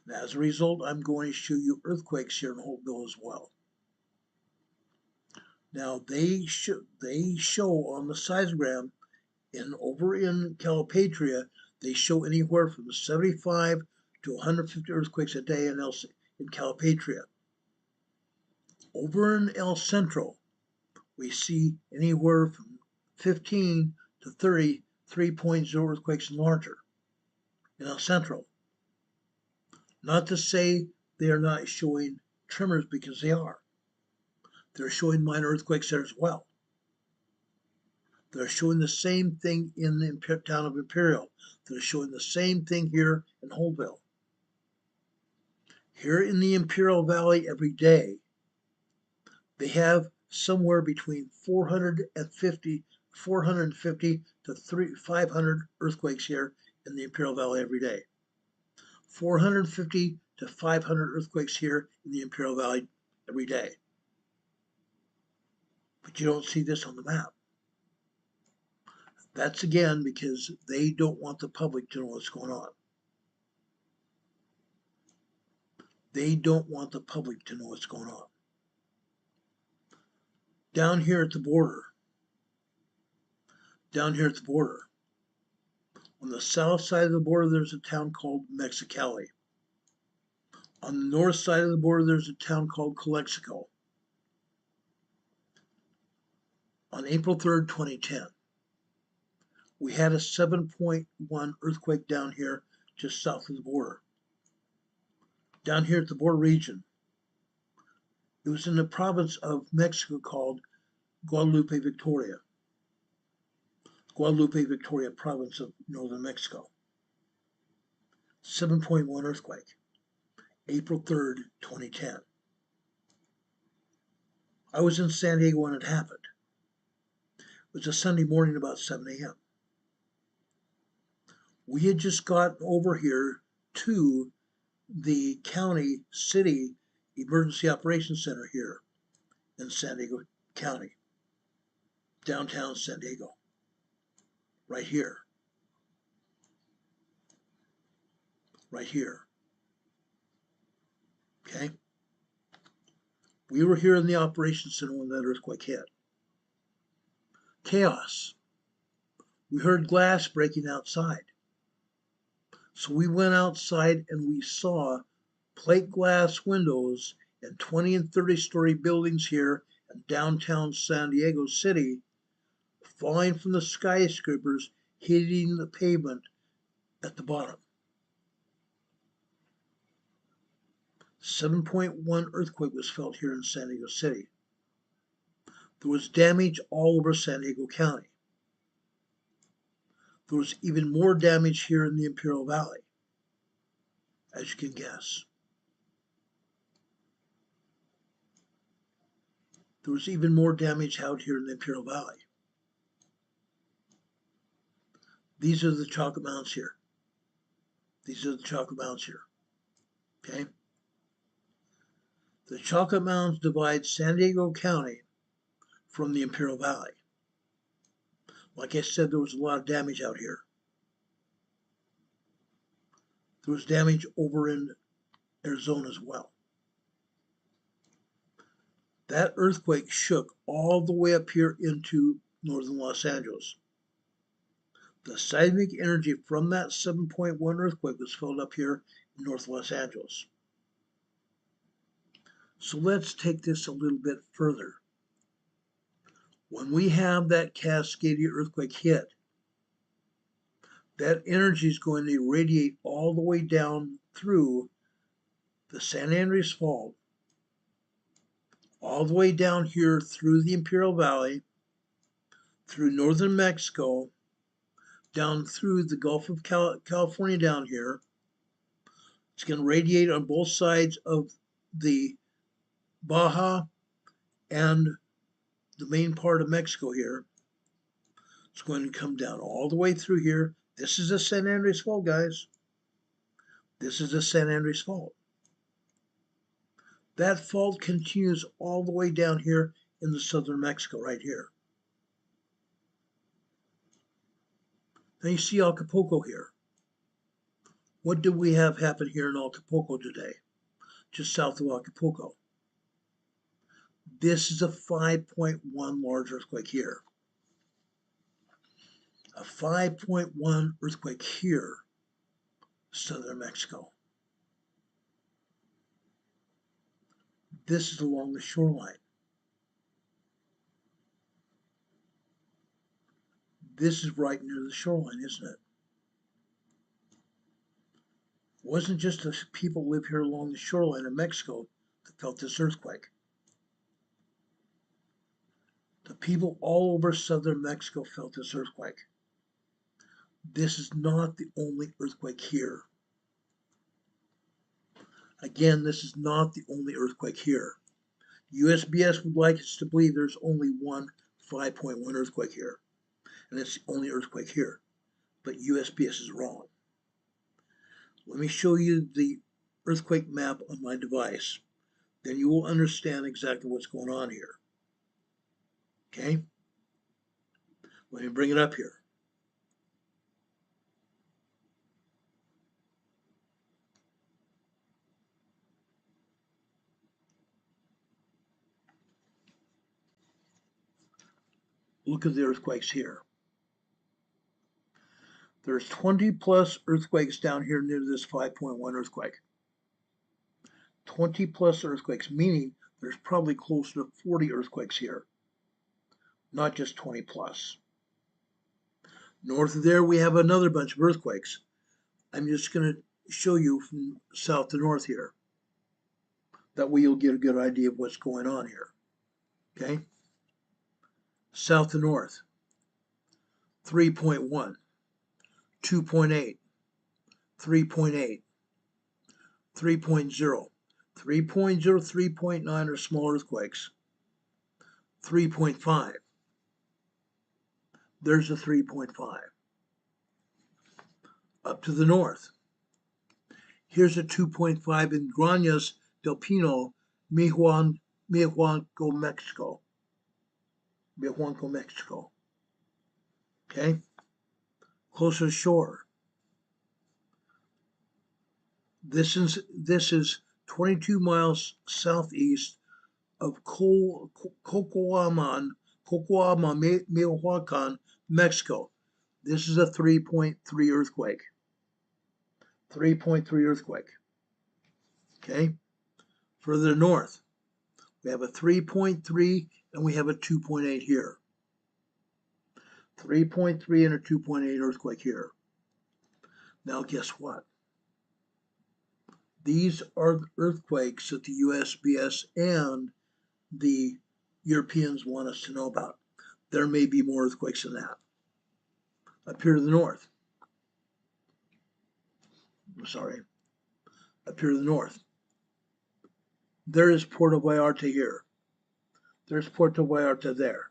And as a result, I'm going to show you earthquakes here in Holtville as well. Now they show on the seismogram over in Calipatria, they show anywhere from 75 to 150 earthquakes a day in Calipatria. Over in El Centro, we see anywhere from 15 to 30 3.0 earthquakes and larger in El Centro. Not to say they are not showing tremors because they are. They're showing minor earthquakes there as well. They're showing the same thing in the town of Imperial. They're showing the same thing here in Holtville. Here in the Imperial Valley every day, they have somewhere between 450 to 500 earthquakes here in the Imperial Valley every day. 450 to 500 earthquakes here in the Imperial Valley every day. But you don't see this on the map. That's again because they don't want the public to know what's going on. They don't want the public to know what's going on. Down here at the border, on the south side of the border, there's a town called Mexicali. On the north side of the border, there's a town called Calexico. On April 3rd, 2010, we had a 7.1 earthquake down here just south of the border. Down here at the border region, it was in the province of Mexico called Guadalupe, Victoria province of northern Mexico. 7.1 earthquake, April 3rd, 2010. I was in San Diego when it happened. It was a Sunday morning about 7 a.m. We had just gotten over here to the county city emergency operations center here in San Diego County, downtown San Diego, right here. Okay? We were here in the operations center when that earthquake hit. Chaos. We heard glass breaking outside. So we went outside and we saw plate glass windows in 20 and 30-story buildings here in downtown San Diego City falling from the skyscrapers, hitting the pavement at the bottom. 7.1 earthquake was felt here in San Diego City. There was damage all over San Diego County. There was even more damage here in the Imperial Valley, as you can guess. There was even more damage out here in the Imperial Valley. These are the chocolate mounds here. Okay? The chocolate mounds divide San Diego County from the Imperial Valley. Like I said, there was a lot of damage out here. There was damage over in Arizona as well. That earthquake shook all the way up here into northern Los Angeles. The seismic energy from that 7.1 earthquake was felt up here in North Los Angeles. So let's take this a little bit further. When we have that Cascadia earthquake hit, that energy is going to radiate all the way down through the San Andreas Fault, all the way down here through the Imperial Valley, through northern Mexico, down through the Gulf of California down here. It's going to radiate on both sides of the Baja and the main part of Mexico here. It's going to come down all the way through here. This is the San Andreas Fault, guys. This is the San Andreas Fault. That fault continues all the way down here in the southern Mexico right here. Now you see Acapulco here. What did we have happen here in Acapulco today? Just south of Acapulco. This is a 5.1 large earthquake here. A 5.1 earthquake here, southern Mexico. This is along the shoreline. This is right near the shoreline, isn't it? It wasn't just the people who live here along the shoreline of Mexico that felt this earthquake. The people all over southern Mexico felt this earthquake. This is not the only earthquake here. Again, this is not the only earthquake here. USBS would like us to believe there's only one 5.1 earthquake here, and it's the only earthquake here. But USBS is wrong. Let me show you the earthquake map on my device. Then you will understand exactly what's going on here. Okay? Let me bring it up here. Look at the earthquakes here. There's 20 plus earthquakes down here near this 5.1 earthquake. 20 plus earthquakes, meaning there's probably close to 40 earthquakes here, not just 20 plus. North of there, we have another bunch of earthquakes. I'm just going to show you from south to north here. That way you'll get a good idea of what's going on here. Okay? South to north, 3.1, 2.8, 3.8, 3.0, 3.0, 3.9 are small earthquakes. 3.5. There's a 3.5. Up to the north. Here's a 2.5 in Grañas del Pino, Mexico, Mexico. Mexico, Mexico. Okay? Closer to shore. This is 22 miles southeast of Cocoaman, Michoacan, Mexico. This is a 3.3 earthquake. 3.3 earthquake. Okay? Further north, we have a 3.3 and we have a 2.8 here. 3.3 and a 2.8 earthquake here. Now guess what? These are the earthquakes that the USBS and the Europeans want us to know about. There may be more earthquakes than that. Up here to the north. Up here to the north. There is Puerto Vallarta here. There's Puerto Vallarta there.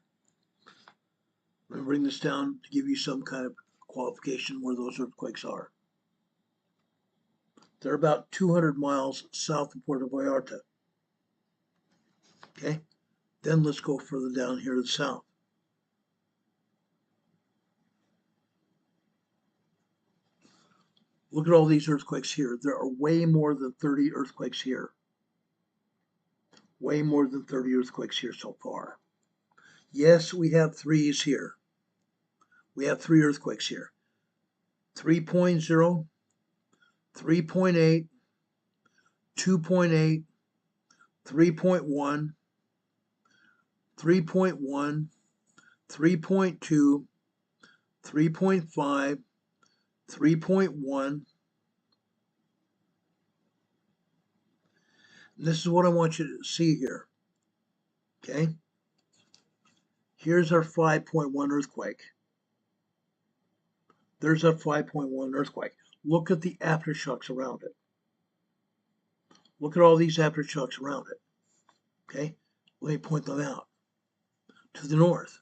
I'm going to bring this down to give you some kind of qualification where those earthquakes are. They're about 200 miles south of Puerto Vallarta. Okay? Then let's go further down here to the south. Look at all these earthquakes here. There are way more than 30 earthquakes here. Way more than 30 earthquakes here so far. Yes, we have threes here. We have 3 earthquakes here. 3.0, 3.8, 2.8, 3.1, 3.1, 3.2, 3.5, 3.1. This is what I want you to see here. Okay? Here's our 5.1 earthquake. There's a 5.1 earthquake. Look at the aftershocks around it. Look at all these aftershocks around it. Okay? Let me point them out. To the north.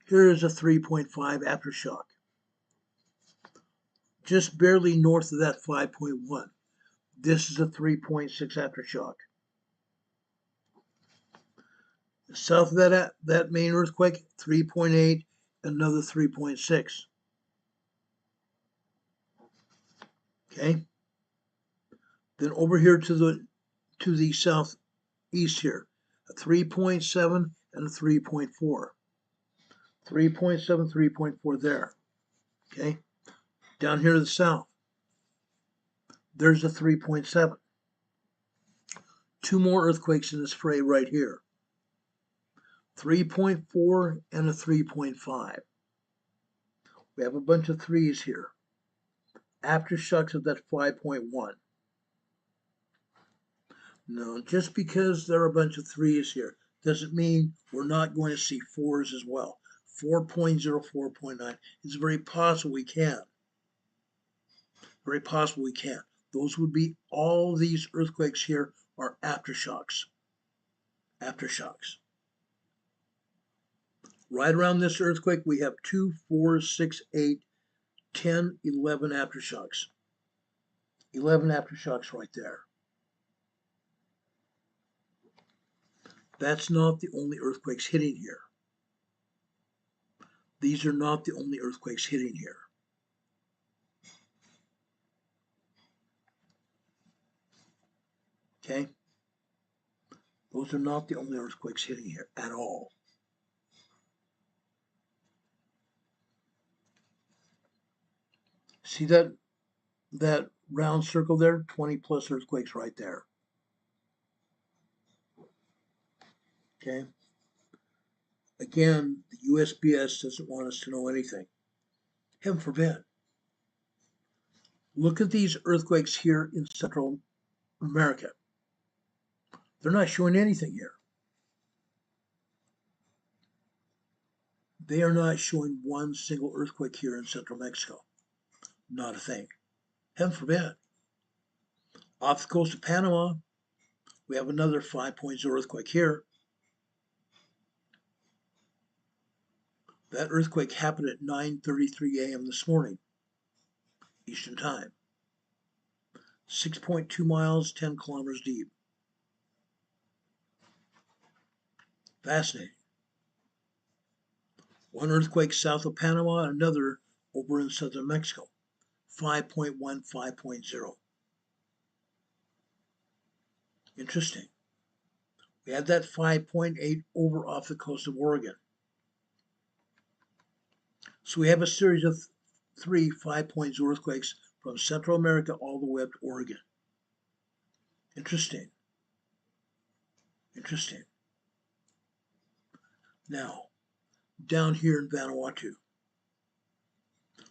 Here is a 3.5 aftershock. Just barely north of that 5.1. This is a 3.6 aftershock. South of that main earthquake, 3.8, another 3.6. Okay? Then over here to the southeast here, a 3.7 and a 3.4. 3.7, 3.4 there. Okay? Down here to the south, there's a 3.7. 2 more earthquakes in this fray right here. 3.4 and a 3.5. We have a bunch of 3s here. Aftershocks of that 5.1. No, just because there are a bunch of threes here doesn't mean we're not going to see fours as well. 4.0, 4.9. It's very possible we can. Very possible we can. Those would be all these earthquakes here are aftershocks. Aftershocks. Right around this earthquake, we have 2, 4, 6, 8, 10, 11 aftershocks. 11 aftershocks right there. That's not the only earthquakes hitting here. These are not the only earthquakes hitting here. Okay? Those are not the only earthquakes hitting here at all. See that round circle there? 20 plus earthquakes right there. Okay? Again, the USGS doesn't want us to know anything. Heaven forbid. Look at these earthquakes here in Central America. They're not showing anything here. They are not showing one single earthquake here in Central Mexico. Not a thing. Heaven forbid. Off the coast of Panama, we have another 5.0 earthquake here. That earthquake happened at 9:33 a.m. this morning, Eastern Time. 6.2 miles, 10 kilometers deep. Fascinating. One earthquake south of Panama, another over in southern Mexico. 5.1, 5.0. Interesting. We had that 5.8 over off the coast of Oregon. So we have a series of 3 5.0 earthquakes from Central America all the way up to Oregon. Interesting. Interesting. Now, down here in Vanuatu,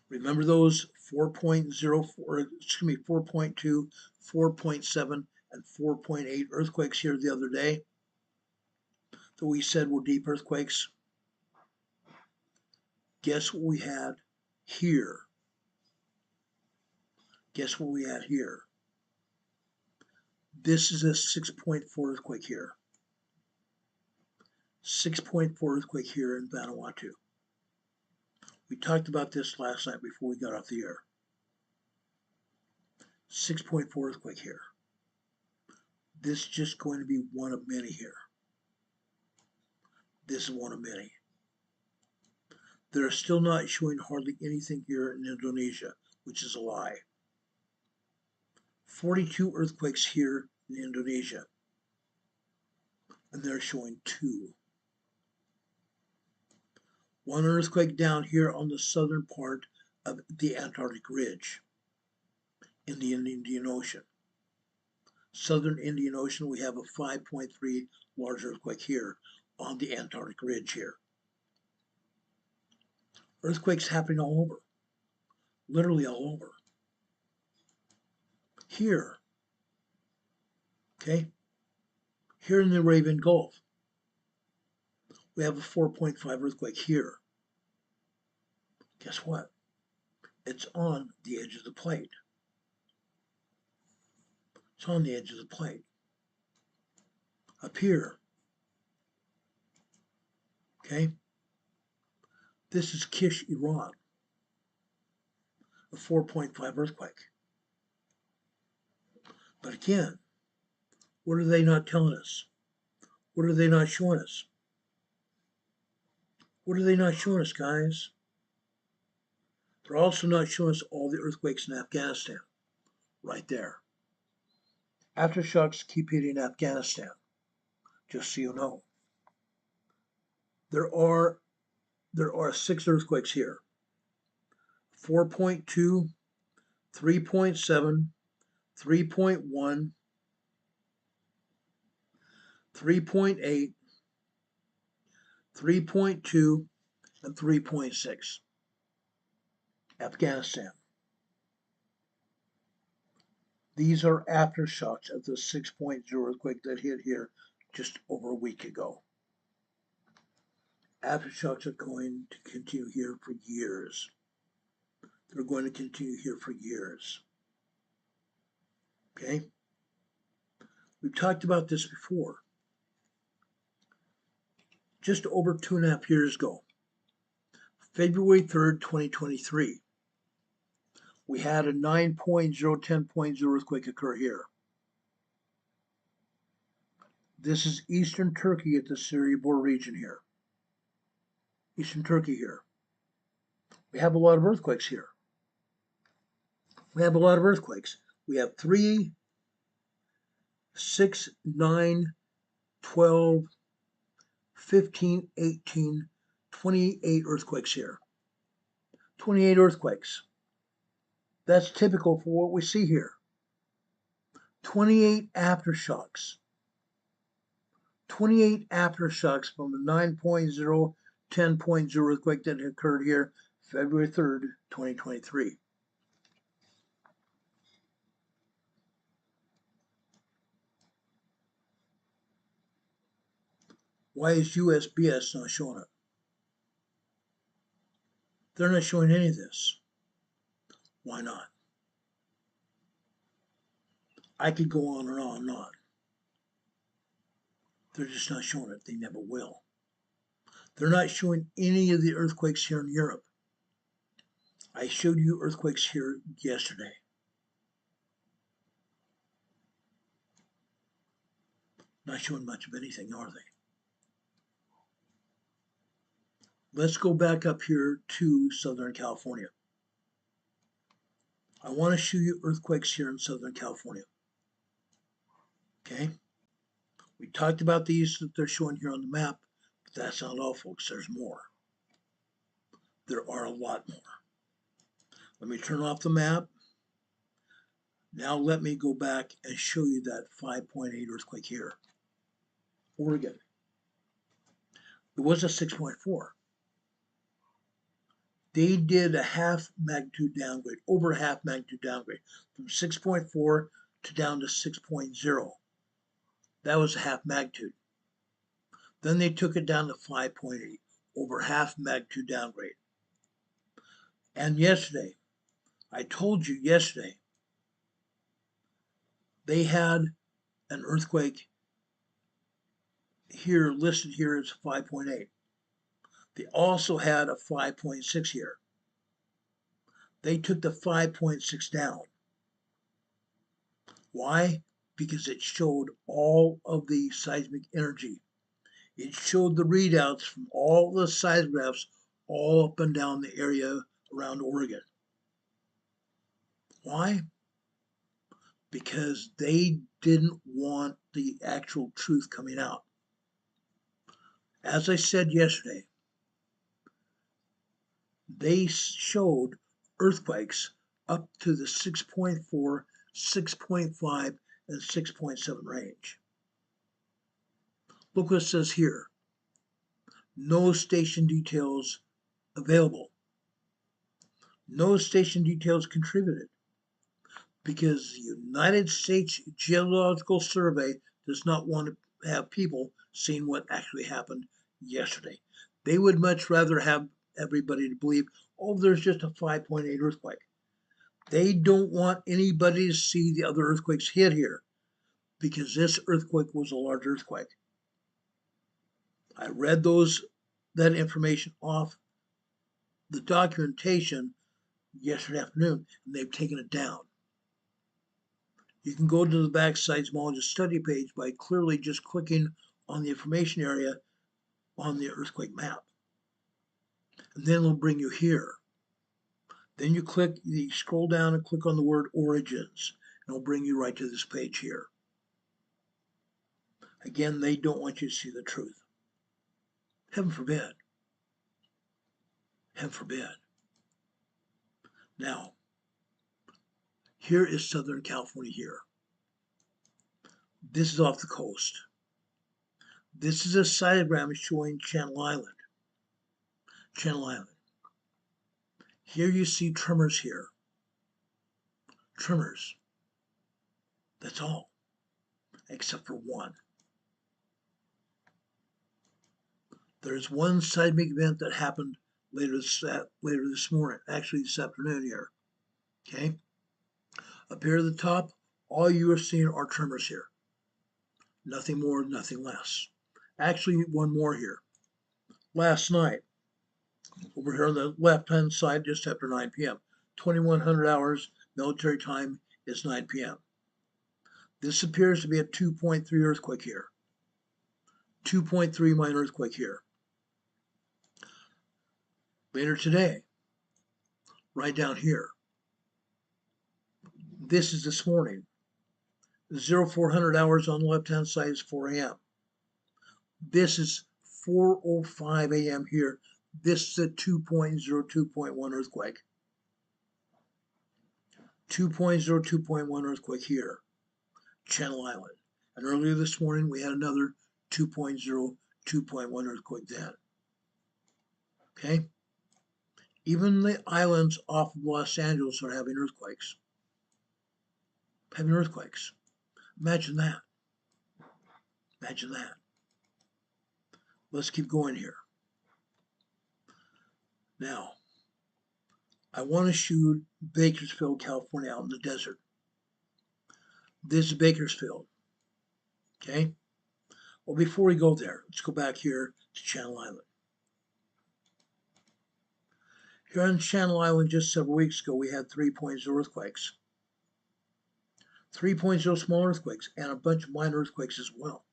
remember those 4.0, 4.2, 4.7, and 4.8 earthquakes here the other day that we said were deep earthquakes? Guess what we had here? Guess what we had here? This is a 6.4 earthquake here. 6.4 earthquake here in Vanuatu. We talked about this last night before we got off the air. 6.4 earthquake here. This is just going to be one of many here. This is one of many. They're still not showing hardly anything here in Indonesia, which is a lie. 42 earthquakes here in Indonesia, and they're showing 2. One earthquake down here on the southern part of the Antarctic Ridge in the Indian Ocean. Southern Indian Ocean, we have a 5.3 large earthquake here on the Antarctic Ridge here. Earthquakes happening all over, literally all over. Here, okay, here in the Arabian Gulf, we have a 4.5 earthquake here. Guess what? It's on the edge of the plate. It's on the edge of the plate. Up here, okay, this is Kish, Iran, a 4.5 earthquake. But again, what are they not telling us? What are they not showing us? What are they not showing us, guys? They're also not showing us all the earthquakes in Afghanistan, right there. Aftershocks keep hitting Afghanistan, just so you know. There are 6 earthquakes here. 4.2, 3.7, 3.1, 3.8, 3.2, and 3.6. Afghanistan. These are aftershocks of the 6.0 earthquake that hit here just over a week ago. Aftershocks are going to continue here for years. They're going to continue here for years. Okay? We've talked about this before. Just over 2.5 years ago, February 3rd, 2023, we had a 9.0, 10.0 earthquake occur here. This is eastern Turkey at the Syria border region here. Eastern Turkey here. We have a lot of earthquakes here. We have 3, 6, 9, 12, 15, 18, 28 earthquakes here. 28 earthquakes. That's typical for what we see here. 28 aftershocks. 28 aftershocks from the 9.0, 10.0 earthquake that occurred here February 3rd, 2023. Why is USGS not showing it? They're not showing any of this. Why not? I could go on and on and on. They're just not showing it. They never will. They're not showing any of the earthquakes here in Europe. I showed you earthquakes here yesterday. Not showing much of anything, are they? Let's go back up here to Southern California. I want to show you earthquakes here in Southern California. Okay? We talked about these that they're showing here on the map, but that's not all, folks. There's more. There are a lot more. Let me turn off the map. Now let me go back and show you that 5.8 earthquake here. Oregon. It was a 6.4. They did a half magnitude downgrade, over half magnitude downgrade, from 6.4 to down to 6.0. That was a half magnitude. Then they took it down to 5.8, over half magnitude downgrade. And yesterday, I told you yesterday, they had an earthquake here listed here as 5.8. They also had a 5.6 here. They took the 5.6 down. Why? Because it showed all of the seismic energy. It showed the readouts from all the seismographs all up and down the area around Oregon. Why? Because they didn't want the actual truth coming out. As I said yesterday, they showed earthquakes up to the 6.4, 6.5, and 6.7 range. Look what it says here. No station details available. No station details contributed because the United States Geological Survey does not want to have people seeing what actually happened yesterday. They would much rather have everybody to believe, oh, there's just a 5.8 earthquake. They don't want anybody to see the other earthquakes hit here because this earthquake was a large earthquake. I read that information off the documentation yesterday afternoon, and they've taken it down. You can go to the back seismologist study page by clearly just clicking on the information area on the earthquake map. And then it'll bring you here. Then you scroll down and click on the word origins, and it'll bring you right to this page here. Again, they don't want you to see the truth. Heaven forbid. Heaven forbid. Now, here is Southern California here. This is off the coast. This is a seismogram showing Channel Island. Channel Island. Here you see tremors here. Tremors. That's all, except for one. There's one seismic event that happened later this morning, actually this afternoon here. Okay? Up here at the top, all you are seeing are tremors here. Nothing more, nothing less. Actually, one more here. Last night, over here on the left-hand side, just after 9 p.m., 2100 hours military time is 9 p.m. This appears to be a 2.3 earthquake here. 2.3 minor earthquake here. Later today, right down here. This is this morning. 0400 hours on the left-hand side is 4 a.m. This is 4:05 a.m. here. This is a 2.0, 2.1 earthquake. 2.0, 2.1 earthquake here, Channel Island. And earlier this morning, we had another 2.0, 2.1 earthquake then. Okay? Even the islands off of Los Angeles are having earthquakes. Imagine that. Imagine that. Let's keep going here. Now, I want to shoot Bakersfield, California, out in the desert. This is Bakersfield. Okay? Well, before we go there, let's go back here to Channel Island. Here on Channel Island, just several weeks ago, we had 3.0 earthquakes. 3.0 small earthquakes and a bunch of minor earthquakes as well.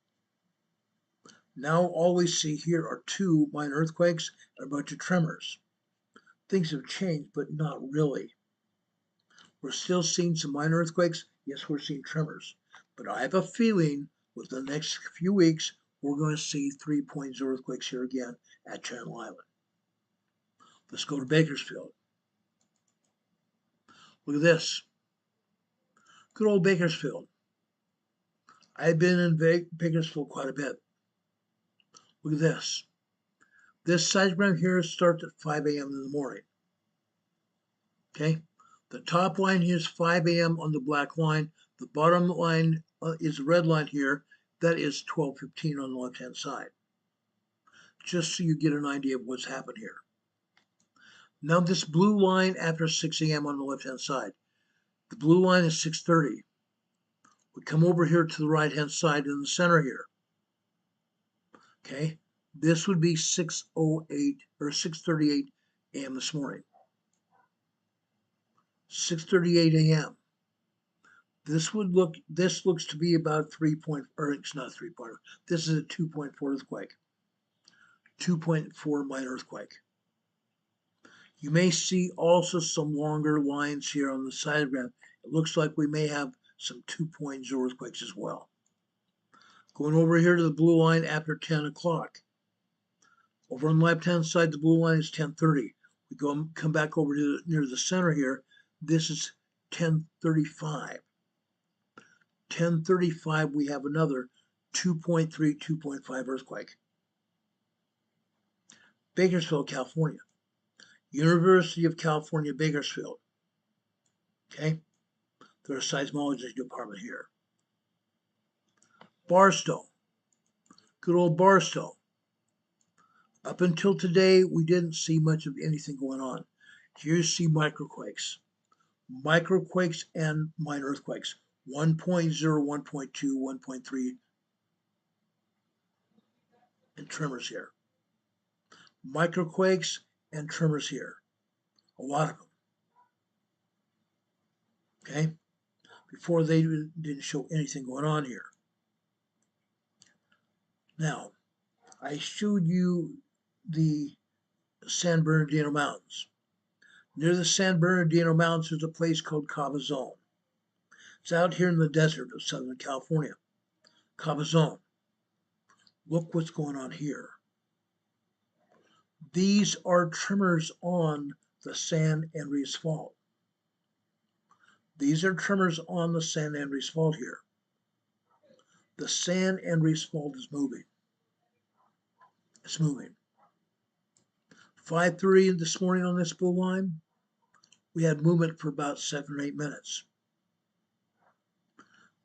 Now all we see here are 2 minor earthquakes and a bunch of tremors. Things have changed, but not really. We're still seeing some minor earthquakes. Yes, we're seeing tremors. But I have a feeling with the next few weeks, we're going to see 3.0 earthquakes here again at Channel Island. Let's go to Bakersfield. Look at this. Good old Bakersfield. I've been in Bakersfield quite a bit. Look at this. This seismogram here starts at 5 a.m. in the morning. Okay? The top line here is 5 a.m. on the black line. The bottom line is the red line here. That is 12:15 on the left-hand side. Just so you get an idea of what's happened here. Now this blue line after 6 a.m. on the left-hand side. The blue line is 6:30. We come over here to the right-hand side in the center here. Okay? This would be 6:08 or 6:38 a.m. this morning. 6:38 a.m. This looks to be about 3 point, or it's not 3-pointer. This is a 2.4 earthquake. 2.4 minor earthquake. You may see also some longer lines here on the seismogram. It looks like we may have some 2.0 earthquakes as well. Going over here to the blue line after 10 o'clock. Over on the left-hand side, the blue line is 10:30. We come back over to near the center here. This is 10:35. 10:35, we have another 2.3, 2.5 earthquake. Bakersfield, California. University of California, Bakersfield. Okay? There's a seismology department here. Barstow. Good old Barstow. Up until today, we didn't see much of anything going on. Here you see microquakes. Microquakes and minor earthquakes. 1.0, 1.2, 1.3, and tremors here. Microquakes and tremors here. A lot of them. Okay? Before they didn't show anything going on here. Now, I showed you the San Bernardino Mountains. Near the San Bernardino Mountains is a place called Cabazon. It's out here in the desert of Southern California. Cabazon. Look what's going on here. These are tremors on the San Andreas Fault. These are tremors on the San Andreas Fault here. The San Andreas Fault is moving. It's moving. 5:30 this morning on this blue line, we had movement for about 7 or 8 minutes.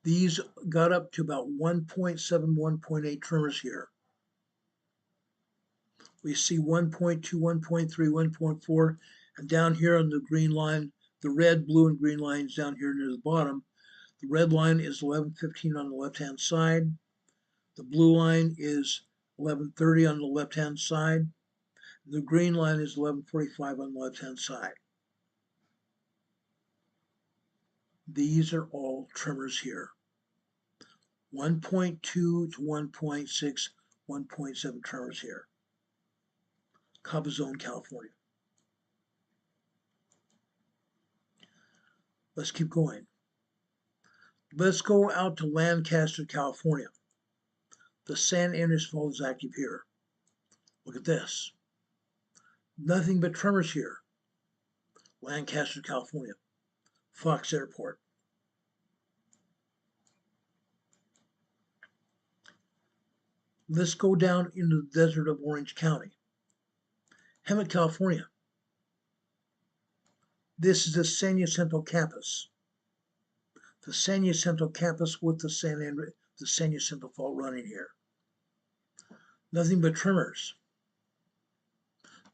These got up to about 1.7, 1.8 tremors here. We see 1.2, 1.3, 1.4, and down here on the green line, the red, blue, and green lines down here near the bottom. The red line is 11:15 on the left-hand side. The blue line is 11:30 on the left-hand side. The green line is 11:45 on the left-hand side. These are all tremors here. 1.2 to 1.6, 1.7 tremors here. Cabazon, California. Let's keep going. Let's go out to Lancaster, California. The San Andreas Fault is active here. Look at this. Nothing but tremors here. Lancaster, California. Fox Airport. Let's go down into the desert of Orange County. Hemet, California. This is the San Jacinto campus. The San Jacinto campus with the San Jacinto Fault running here. Nothing but tremors.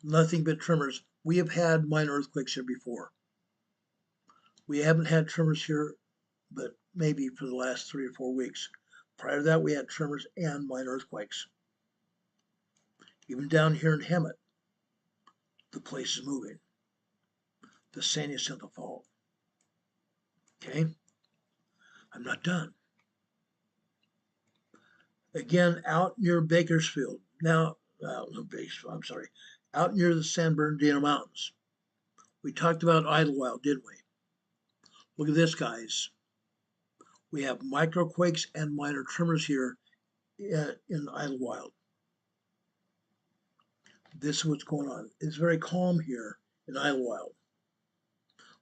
Nothing but tremors. We have had minor earthquakes here before. We haven't had tremors here, but maybe for the last 3 or 4 weeks. Prior to that, we had tremors and minor earthquakes. Even down here in Hemet, the place is moving. The San Jacinto Fault. Okay? I'm not done. Again, out near Bakersfield. Now, no, Bakersfield, I'm sorry. Out near the San Bernardino Mountains. We talked about Idlewild, didn't we? Look at this, guys. We have microquakes and minor tremors here in Idlewild. This is what's going on. It's very calm here in Idlewild.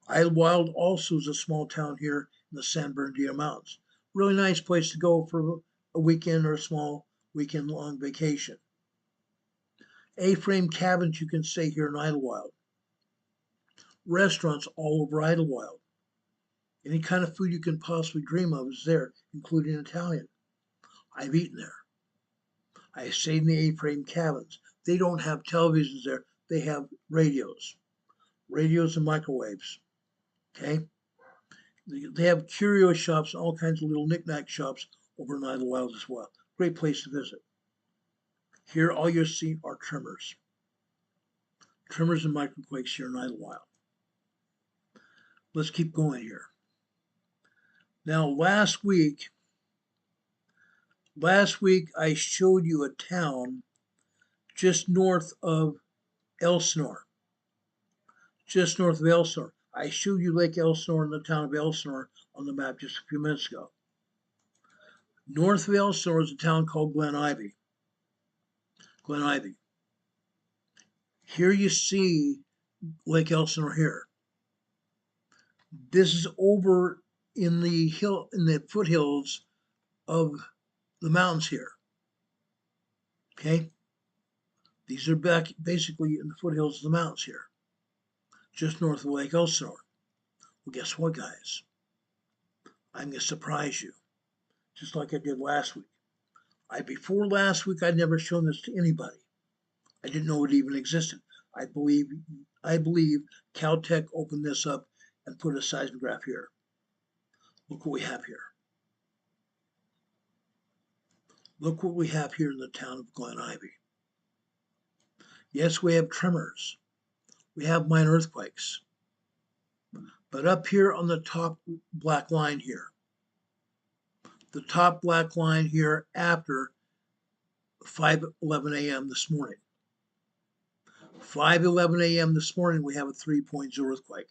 Idlewild also is a small town here in the San Bernardino Mountains. Really nice place to go for a weekend or a small weekend-long vacation. A-frame cabins you can stay here in Idlewild. Restaurants all over Idlewild. Any kind of food you can possibly dream of is there, including Italian. I've eaten there. I stayed in the A-frame cabins. They don't have televisions there. They have radios. Radios and microwaves. Okay? They have curio shops and all kinds of little knick-knack shops over in Idlewild as well. Great place to visit. Here, all you're seeing are tremors. Tremors and microquakes here in Idlewild. Let's keep going here. Now, last week I showed you a town just north of Elsinore. Just north of Elsinore. I showed you Lake Elsinore and the town of Elsinore on the map just a few minutes ago. North of Elsinore is a town called Glen Ivy. Glen Ivy. Here you see Lake Elsinore here. This is over in the foothills of the mountains here. Okay? These are basically in the foothills of the mountains here, just north of Lake Elsinore. Well, guess what, guys? I'm going to surprise you, just like I did last week. Before last week, I'd never shown this to anybody. I didn't know it even existed. I believe Caltech opened this up and put a seismograph here. Look what we have here. Look what we have here in the town of Glen Ivy. Yes, we have tremors. We have minor earthquakes. But up here on the top black line here, the top black line here after 5:11 a.m. this morning. 5:11 a.m. this morning, we have a 3.0 earthquake.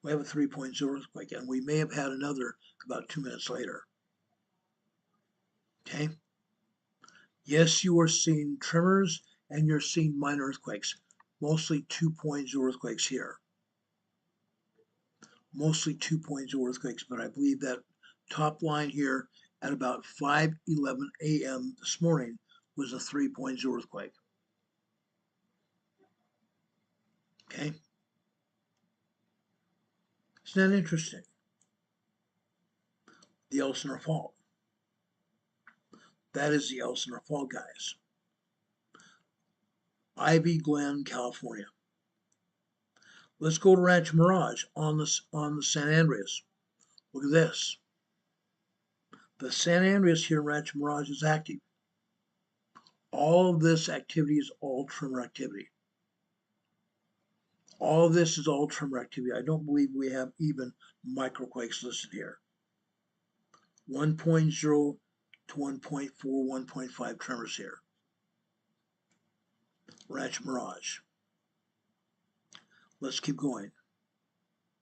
We have a 3.0 earthquake, and we may have had another about 2 minutes later. Okay? Yes, you are seeing tremors and you're seeing minor earthquakes, mostly 2.0 earthquakes here. Mostly 2.0 earthquakes, but I believe that top line here at about 5:11 a.m. this morning was a 3.0 earthquake. Okay? Isn't that interesting? the Elsinore Fault. That is the Elsinore Fault, guys. Ivy Glen, California. Let's go to Rancho Mirage on the San Andreas. Look at this. The San Andreas here in Rancho Mirage is active. All of this activity is all tremor activity. All of this is all tremor activity. I don't believe we have even microquakes listed here. 1.0 to 1.4, 1.5 tremors here. Rancho Mirage. Let's keep going.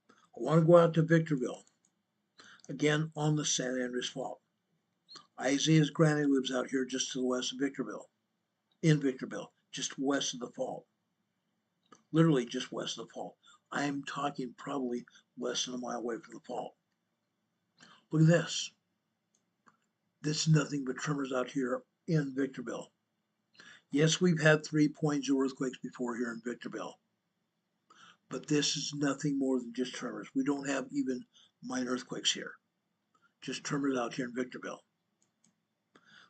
I want to go out to Victorville. Again, on the San Andreas Fault. Isaiah's granny lives out here just to the west of Victorville. In Victorville, just west of the fault. Literally just west of the fault. I'm talking probably less than a mile away from the fault. Look at this. This is nothing but tremors out here in Victorville. Yes, we've had 3.0 earthquakes before here in Victorville. But this is nothing more than just tremors. We don't have even minor earthquakes here. Just tremors out here in Victorville.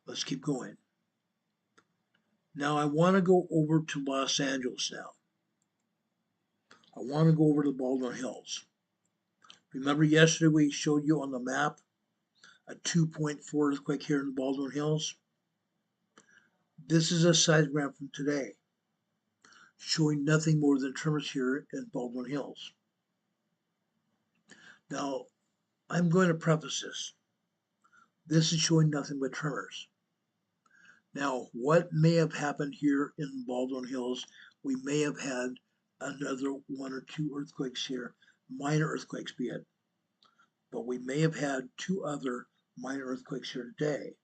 Let's keep going. Now I want to go over to Los Angeles now. I want to go over to the Baldwin Hills. Remember yesterday we showed you on the map a 2.4 earthquake here in the Baldwin Hills? This is a seismogram from today, showing nothing more than tremors here in Baldwin Hills. Now, I'm going to preface this. This is showing nothing but tremors. Now, what may have happened here in Baldwin Hills, we may have had another 1 or 2 earthquakes here, minor earthquakes be it. But we may have had 2 other minor earthquakes here today.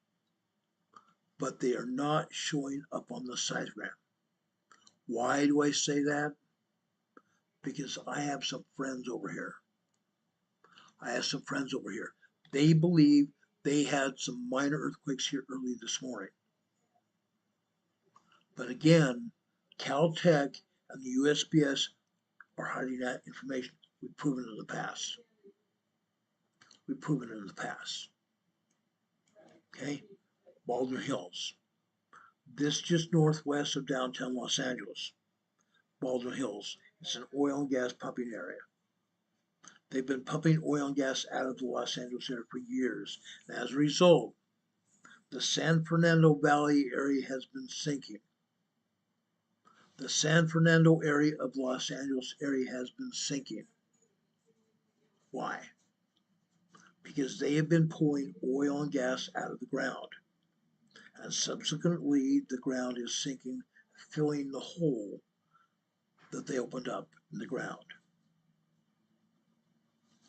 But they are not showing up on the seismogram. Why do I say that? Because I have some friends over here. They believe they had some minor earthquakes here early this morning. But again, Caltech and the USPS are hiding that information. We've proven it in the past. Okay? Baldwin Hills. This just northwest of downtown Los Angeles. Baldwin Hills. It's an oil and gas pumping area. They've been pumping oil and gas out of the Los Angeles area for years. And as a result, the San Fernando Valley area has been sinking. The San Fernando area of Los Angeles area has been sinking. Why? Because they have been pulling oil and gas out of the ground. And subsequently, the ground is sinking, filling the hole that they opened up in the ground.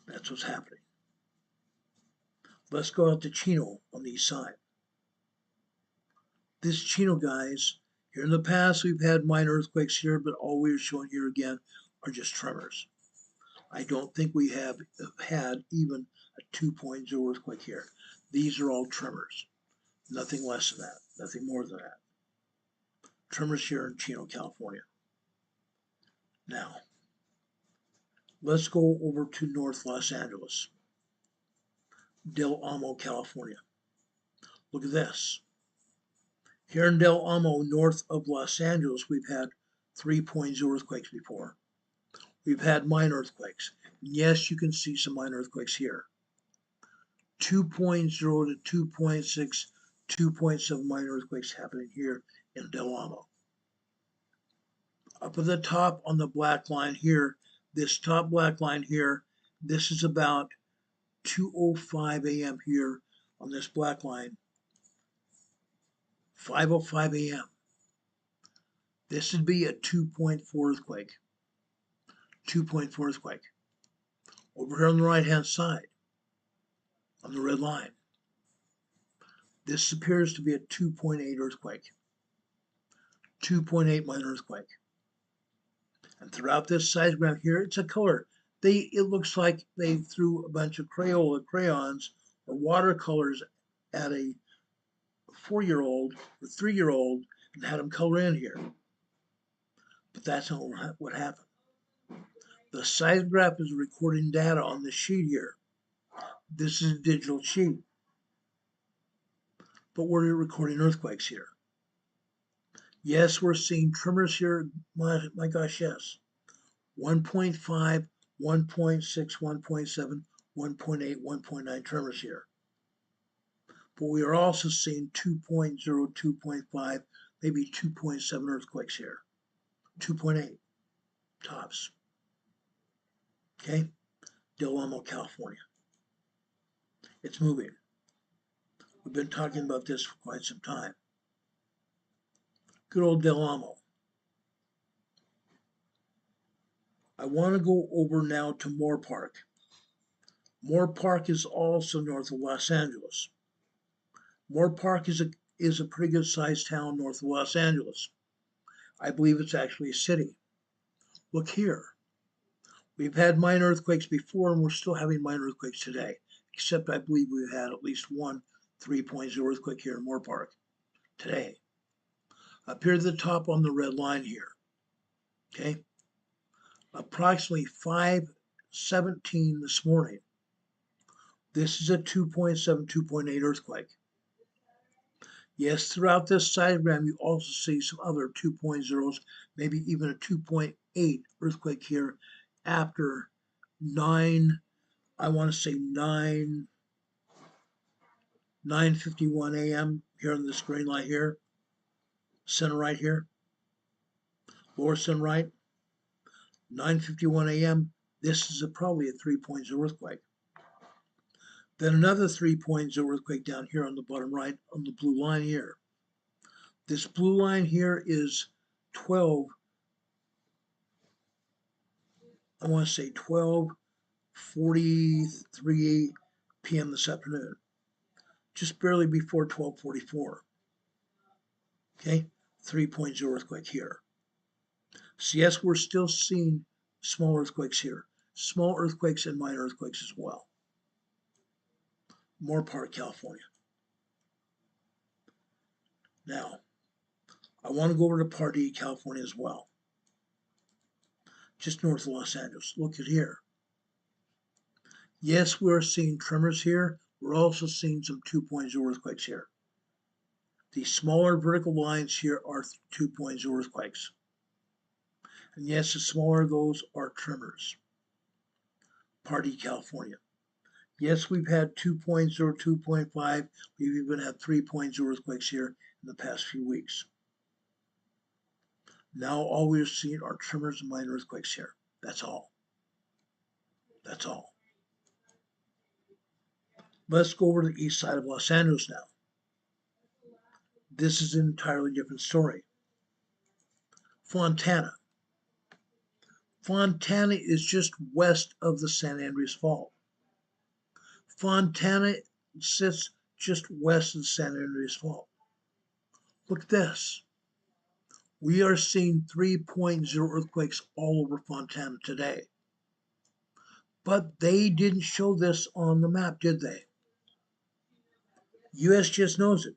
That's what's happening. Let's go out to Chino on the east side. This Chino, guys, here in the past we've had minor earthquakes here, but all we're showing here again are just tremors. I don't think we have had even a 2.0 earthquake here. These are all tremors. Nothing less than that, nothing more than that. Tremors here in Chino, California. Now, let's go over to North Los Angeles, Del Amo, California. Look at this. Here in Del Amo, north of Los Angeles, we've had 3.0 earthquakes before. We've had minor earthquakes. Yes, you can see some minor earthquakes here. 2.0 to 2.6, 2.7 minor earthquakes happening here in Del Amo. Up at the top on the black line here, this top black line here, this is about 2:05 a.m. here on this black line. 5:05 a.m. This would be a 2.4 earthquake. 2.4 earthquake. Over here on the right-hand side, on the red line, this appears to be a 2.8 earthquake. 2.8 minor earthquake. And throughout this seismogram here, it's a color. It looks like they threw a bunch of Crayola crayons or watercolors at a 4-year-old or 3-year-old and had them color in here. But that's not what happened. The seismograph is recording data on this sheet here. This is a digital sheet, but we're recording earthquakes here. Yes, we're seeing tremors here. My gosh, yes. 1.5, 1.6, 1.7, 1.8, 1.9 tremors here. But we are also seeing 2.0, 2.5, maybe 2.7 earthquakes here. 2.8 tops. Okay? Del Amo, California. It's moving. We've been talking about this for quite some time. Good old Del Amo. I want to go over now to Moore Park. Moore Park is also north of Los Angeles. Moore Park is a pretty good sized town north of Los Angeles. I believe it's actually a city. Look here. We've had minor earthquakes before, and we're still having minor earthquakes today, except I believe we've had at least one 3.0 earthquake here in Moore Park today. Up here at the top on the red line here, okay? Approximately 5:17 this morning. This is a 2.7, 2.8 earthquake. Yes, throughout this diagram, you also see some other 2.0s, maybe even a 2.8 earthquake here after 9, I want to say 9:51 a.m. here on this green light here, center right here, lower center right, 9:51 a.m. This is probably a 3.0 earthquake. Then another 3.0 earthquake down here on the bottom right on the blue line here. This blue line here is 12:43 p.m. this afternoon, just barely before 12:44. Okay, 3.0 earthquake here. So yes, we're still seeing small earthquakes here, small earthquakes and minor earthquakes as well. Moore Park, California. Now, I want to go over to Pardee, California as well, just north of Los Angeles. Look at here. Yes, we're seeing tremors here. We're also seeing some 2.0 earthquakes here. The smaller vertical lines here are 2.0 earthquakes. And yes, the smaller those are tremors. Pardee, California. Yes, we've had 2.0, 2.5. We've even had 3.0 earthquakes here in the past few weeks. Now all we're seeing are tremors and minor earthquakes here. That's all. That's all. Let's go over to the east side of Los Angeles now. This is an entirely different story. Fontana. Fontana is just west of the San Andreas Fault. Fontana sits just west of the San Andreas Fault. Look at this. We are seeing 3.0 earthquakes all over Fontana today. But they didn't show this on the map, did they? USGS knows it.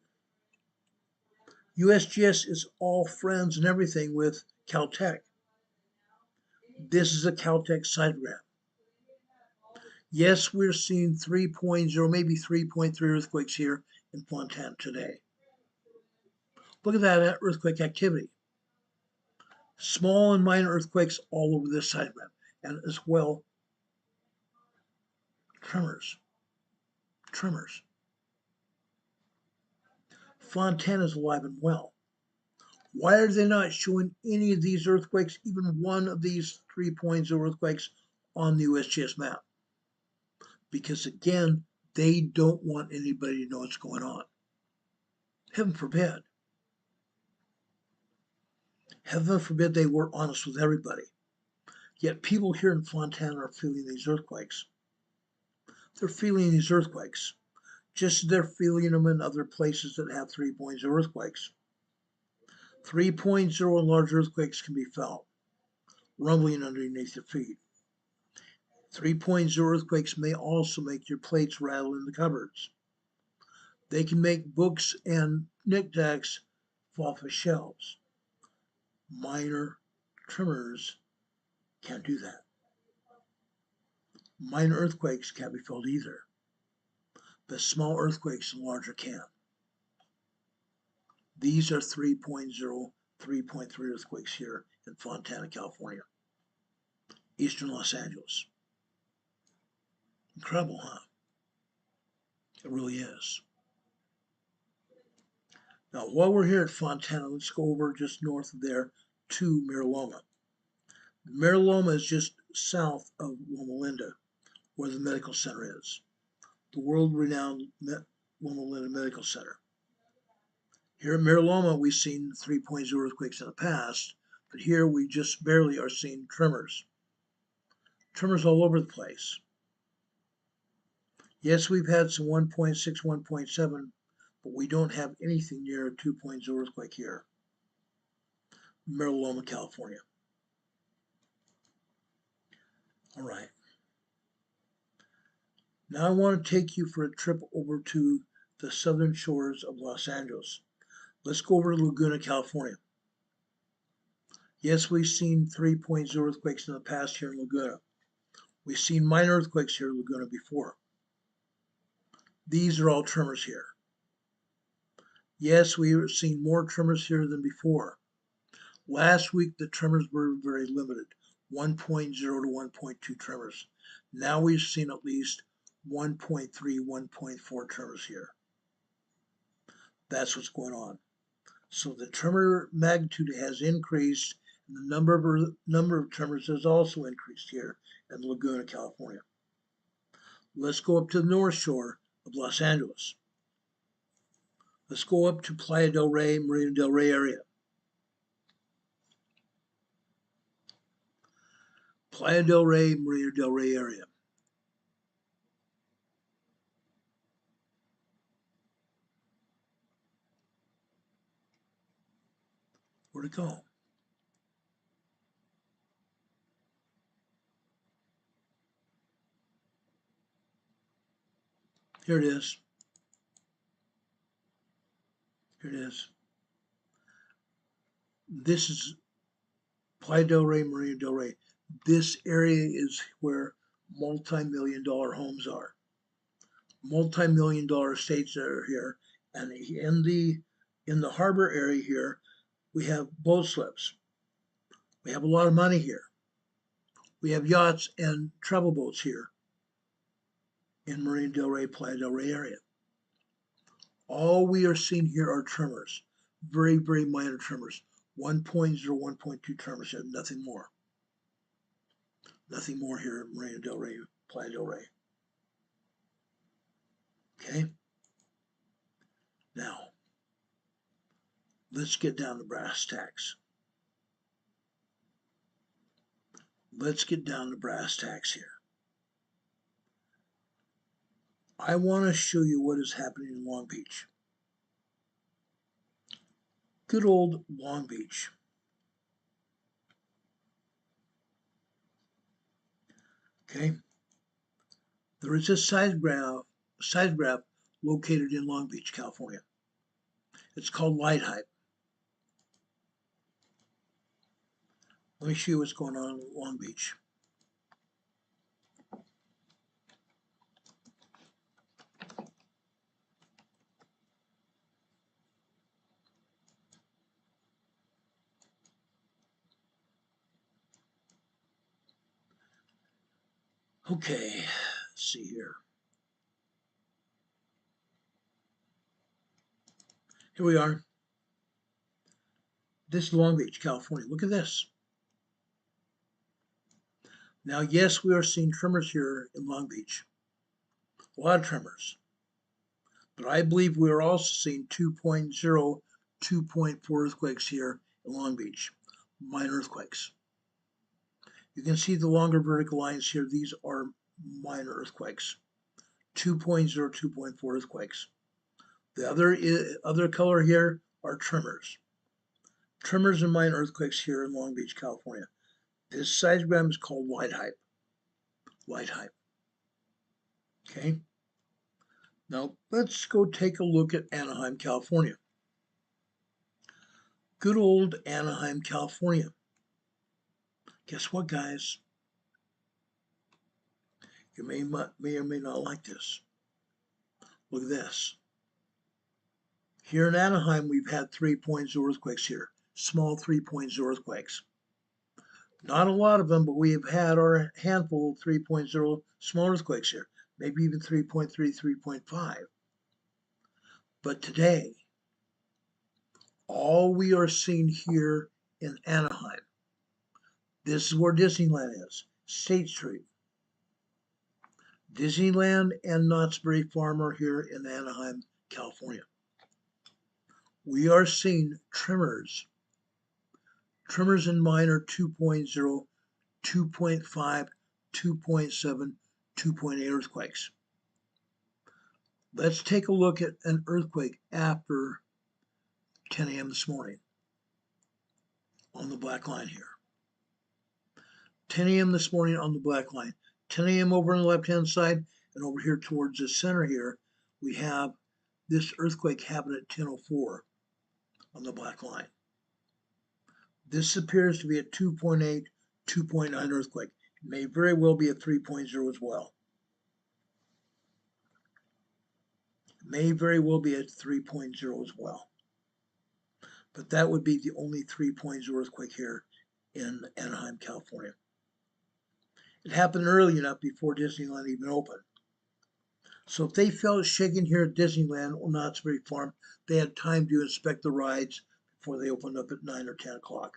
USGS is all friends and everything with Caltech. This is a Caltech seismogram. Yes, we're seeing 3.0, maybe 3.3 earthquakes here in Fontana today. Look at that earthquake activity. Small and minor earthquakes all over this seismogram, and as well, tremors. Tremors. Fontana's alive and well. Why are they not showing any of these earthquakes, even one of these 3.0 earthquakes on the USGS map? Because again, they don't want anybody to know what's going on. Heaven forbid. Heaven forbid they were honest with everybody. Yet people here in Fontana are feeling these earthquakes. They're feeling these earthquakes, just as they're feeling them in other places that have 3.0 earthquakes. 3.0 and large earthquakes can be felt, rumbling underneath your feet. 3.0 earthquakes may also make your plates rattle in the cupboards. They can make books and knickknacks fall off of shelves. Minor tremors can't do that. Minor earthquakes can't be felt either. but small earthquakes and larger can. These are 3.0, 3.3 earthquakes here in Fontana, California, eastern Los Angeles. Incredible, huh? It really is. Now, while we're here at Fontana, let's go over just north of there to Mira Loma. Mira Loma is just south of Loma Linda, where the medical center is. The world-renowned Loma Linda Medical Center. Here at Mira Loma, we've seen 3.0 earthquakes in the past, but here we just barely are seeing tremors. Tremors all over the place. Yes, we've had some 1.6, 1.7, but we don't have anything near a 2.0 earthquake here. Mira Loma, California. All right. Now I want to take you for a trip over to the southern shores of Los Angeles. Let's go over to Laguna, California. Yes, we've seen 3.0 earthquakes in the past here in Laguna. We've seen minor earthquakes here in Laguna before. These are all tremors here. Yes, we've seen more tremors here than before. Last week, the tremors were very limited, 1.0 to 1.2 tremors. Now we've seen at least 1.3, 1.4 tremors here. That's what's going on. So the tremor magnitude has increased, and the number of tremors has also increased here in Laguna, California. Let's go up to the north shore of Los Angeles. Let's go up to Playa del Rey, Marina del Rey area. Playa del Rey, Marina del Rey area. Where'd it go? Here it is. Here it is. This is Playa del Rey, Marina del Rey. This area is where multi-million-dollar homes are. Multi-million-dollar estates are here, and in the harbor area here, we have boat slips. We have a lot of money here. We have yachts and travel boats here in Marina del Rey, Playa del Rey area. All we are seeing here are tremors, very, very minor tremors, 1.0, 1.2 tremors here, nothing more. Nothing more here in Marina del Rey, Playa del Rey. Okay? Now, let's get down to brass tacks. Let's get down to brass tacks here. I want to show you what is happening in Long Beach. Good old Long Beach. Okay? There is a seismograph located in Long Beach, California. It's called light height. Let me show you what's going on in Long Beach. Okay, let's see here. Here we are. This is Long Beach, California. Look at this. Now, yes, we are seeing tremors here in Long Beach. A lot of tremors. But I believe we are also seeing 2.0, 2.4 earthquakes here in Long Beach. Minor earthquakes. You can see the longer vertical lines here. These are minor earthquakes. 2.0, 2.4 earthquakes. The other color here are tremors. Tremors and minor earthquakes here in Long Beach, California. This seismogram is called light height. Light height. Okay. Now let's go take a look at Anaheim, California. Good old Anaheim, California. Guess what, guys? You may or may not like this. Look at this. Here in Anaheim, we've had 3.0 earthquakes here. Small 3.0 earthquakes. Not a lot of them, but we have had our handful of 3.0 small earthquakes here. Maybe even 3.3, 3.5. But today, all we are seeing here in Anaheim, this is where Disneyland is, State Street. Disneyland and Knott's Berry Farm are here in Anaheim, California. We are seeing tremors. Tremors in minor 2.0, 2.5, 2.7, 2.8 earthquakes. Let's take a look at an earthquake after 10 a.m. this morning on the black line here. 10 a.m. this morning on the black line. 10 a.m. over on the left-hand side, and over here towards the center here, we have this earthquake happened at 10:04 on the black line. This appears to be a 2.8, 2.9 earthquake. It may very well be a 3.0 as well. It may very well be a 3.0 as well. But that would be the only 3.0 earthquake here in Anaheim, California. It happened early enough before Disneyland even opened. So if they felt shaking here at Disneyland or Knott's Berry Farm, they had time to inspect the rides before they opened up at 9 or 10 o'clock.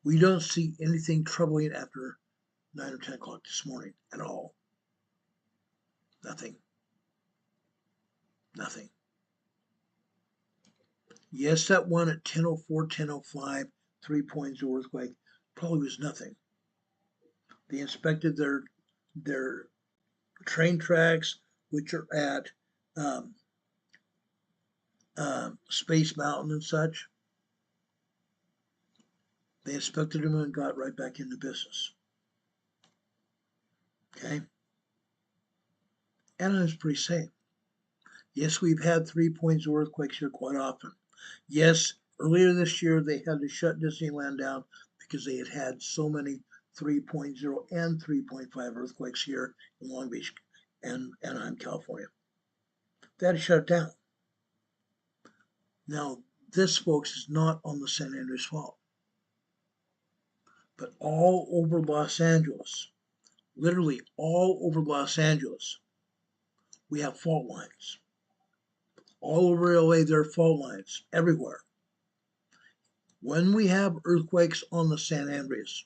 We don't see anything troubling after 9 or 10 o'clock this morning at all. Nothing. Nothing. Yes, that one at 10:04, 10:05, 3.0 earthquake probably was nothing. They inspected their train tracks, which are at Space Mountain and such. They inspected them and got right back into business. Okay? Anaheim's pretty safe. Yes, we've had 3.0 earthquakes here quite often. Yes, earlier this year they had to shut Disneyland down because they had had so many 3.0 and 3.5 earthquakes here in Long Beach and Anaheim, California. They had to shut it down. Now, this, folks, is not on the San Andreas Fault, but all over Los Angeles, literally all over Los Angeles, we have fault lines. All over LA, there are fault lines everywhere. When we have earthquakes on the San Andreas,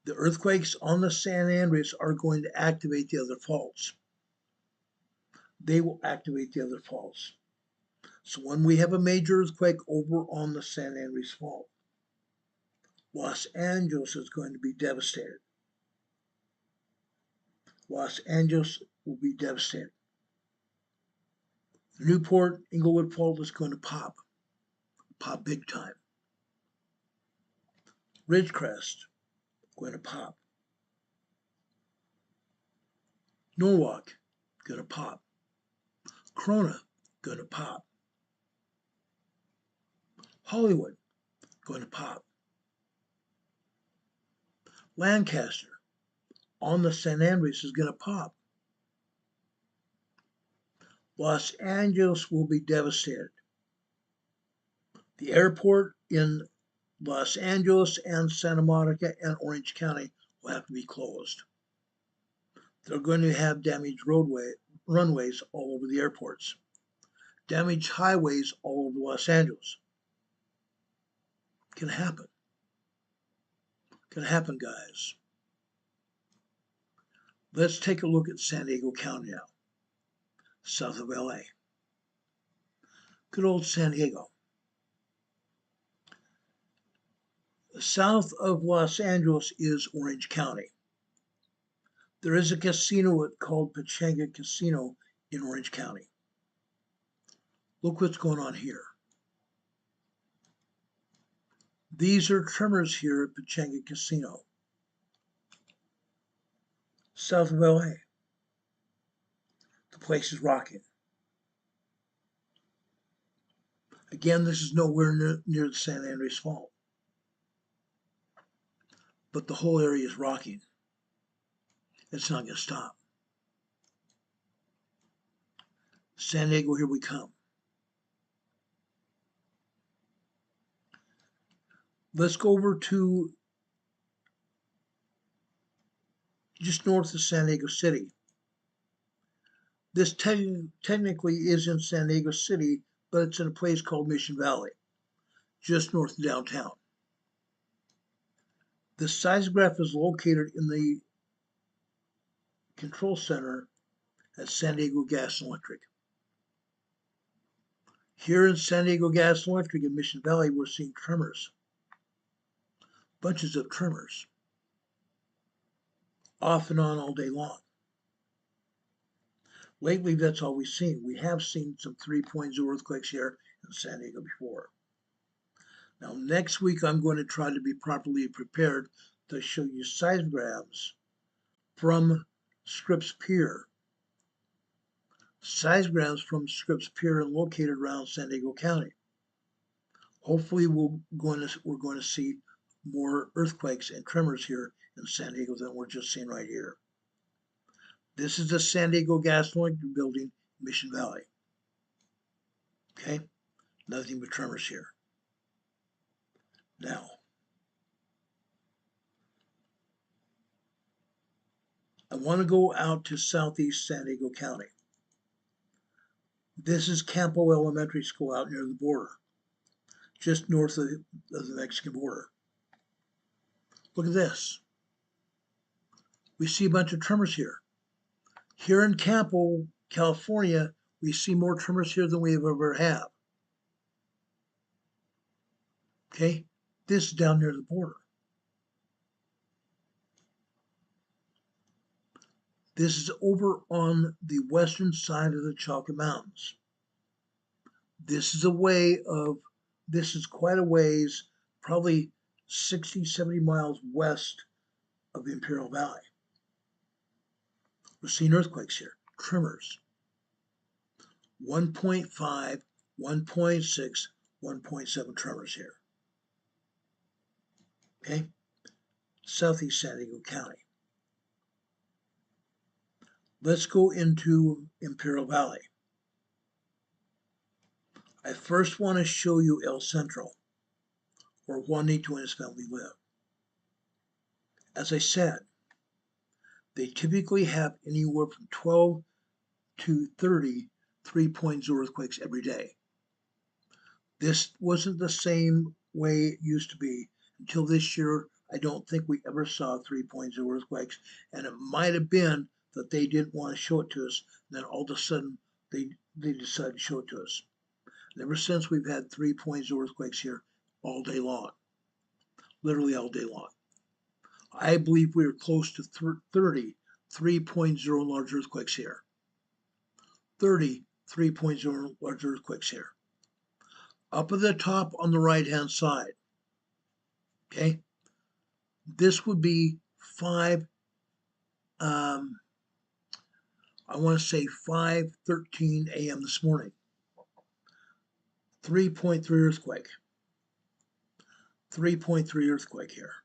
the earthquakes on the San Andreas are going to activate the other faults. They will activate the other faults. So when we have a major earthquake over on the San Andreas Fault, Los Angeles is going to be devastated. Los Angeles will be devastated. The Newport Inglewood Fault is going to pop big time. Ridgecrest, going to pop. Norwalk, going to pop. Corona, going to pop. Hollywood, going to pop. Lancaster, on the San Andreas, is going to pop. Los Angeles will be devastated. The airport in Los Angeles and Santa Monica and Orange County will have to be closed. They're going to have damaged runways all over the airports, damaged highways all over Los Angeles. Can happen. Can happen, guys. Let's take a look at San Diego County now, south of LA. Good old San Diego. South of Los Angeles is Orange County. There is a casino called Pechanga Casino in Orange County. Look what's going on here. These are tremors here at Pechanga Casino, south of LA. The place is rocking. Again, this is nowhere near the San Andreas Fault, but the whole area is rocking. It's not going to stop. San Diego, here we come. Let's go over to just north of San Diego City. This technically is in San Diego City, but it's in a place called Mission Valley, just north of downtown. The seismograph is located in the control center at San Diego Gas and Electric. Here in San Diego Gas and Electric in Mission Valley, we're seeing tremors, bunches of tremors, off and on all day long. Lately, that's all we've seen. We have seen some 3.0 earthquakes here in San Diego before. Now, next week, I'm going to try to be properly prepared to show you seismograms from Scripps Pier. Seismograms from Scripps Pier and located around San Diego County. Hopefully, we're going to see more earthquakes and tremors here in San Diego than we're just seeing right here. This is the San Diego Gas and Electric building, Mission Valley. Okay, nothing but tremors here. Now, I want to go out to southeast San Diego County. This is Campo Elementary School out near the border, just north of the Mexican border. Look at this. We see a bunch of tremors here. Here in Campo, California, we see more tremors here than we have ever had. Okay, this is down near the border. This is over on the western side of the Chalky Mountains. This is quite a ways, probably 60, 70 miles west of the Imperial Valley. We're seeing earthquakes here, tremors. 1.5, 1.6, 1.7 tremors here. Okay, southeast San Diego County. Let's go into Imperial Valley. I first want to show you El Centro, where Juanito and his family live. As I said, they typically have anywhere from 12 to 30 3.0 earthquakes every day. This wasn't the same way it used to be until this year. I don't think we ever saw 3.0 earthquakes, and it might have been that they didn't want to show it to us, and then all of a sudden they decided to show it to us. And ever since, we've had 3.0 earthquakes here all day long, literally all day long. I believe we are close to 30 3.0 large earthquakes here. 30 3.0 large earthquakes here. Up at the top on the right-hand side, okay, this would be 5:13 a.m. this morning. 3.3 earthquake. 3.3 earthquake here.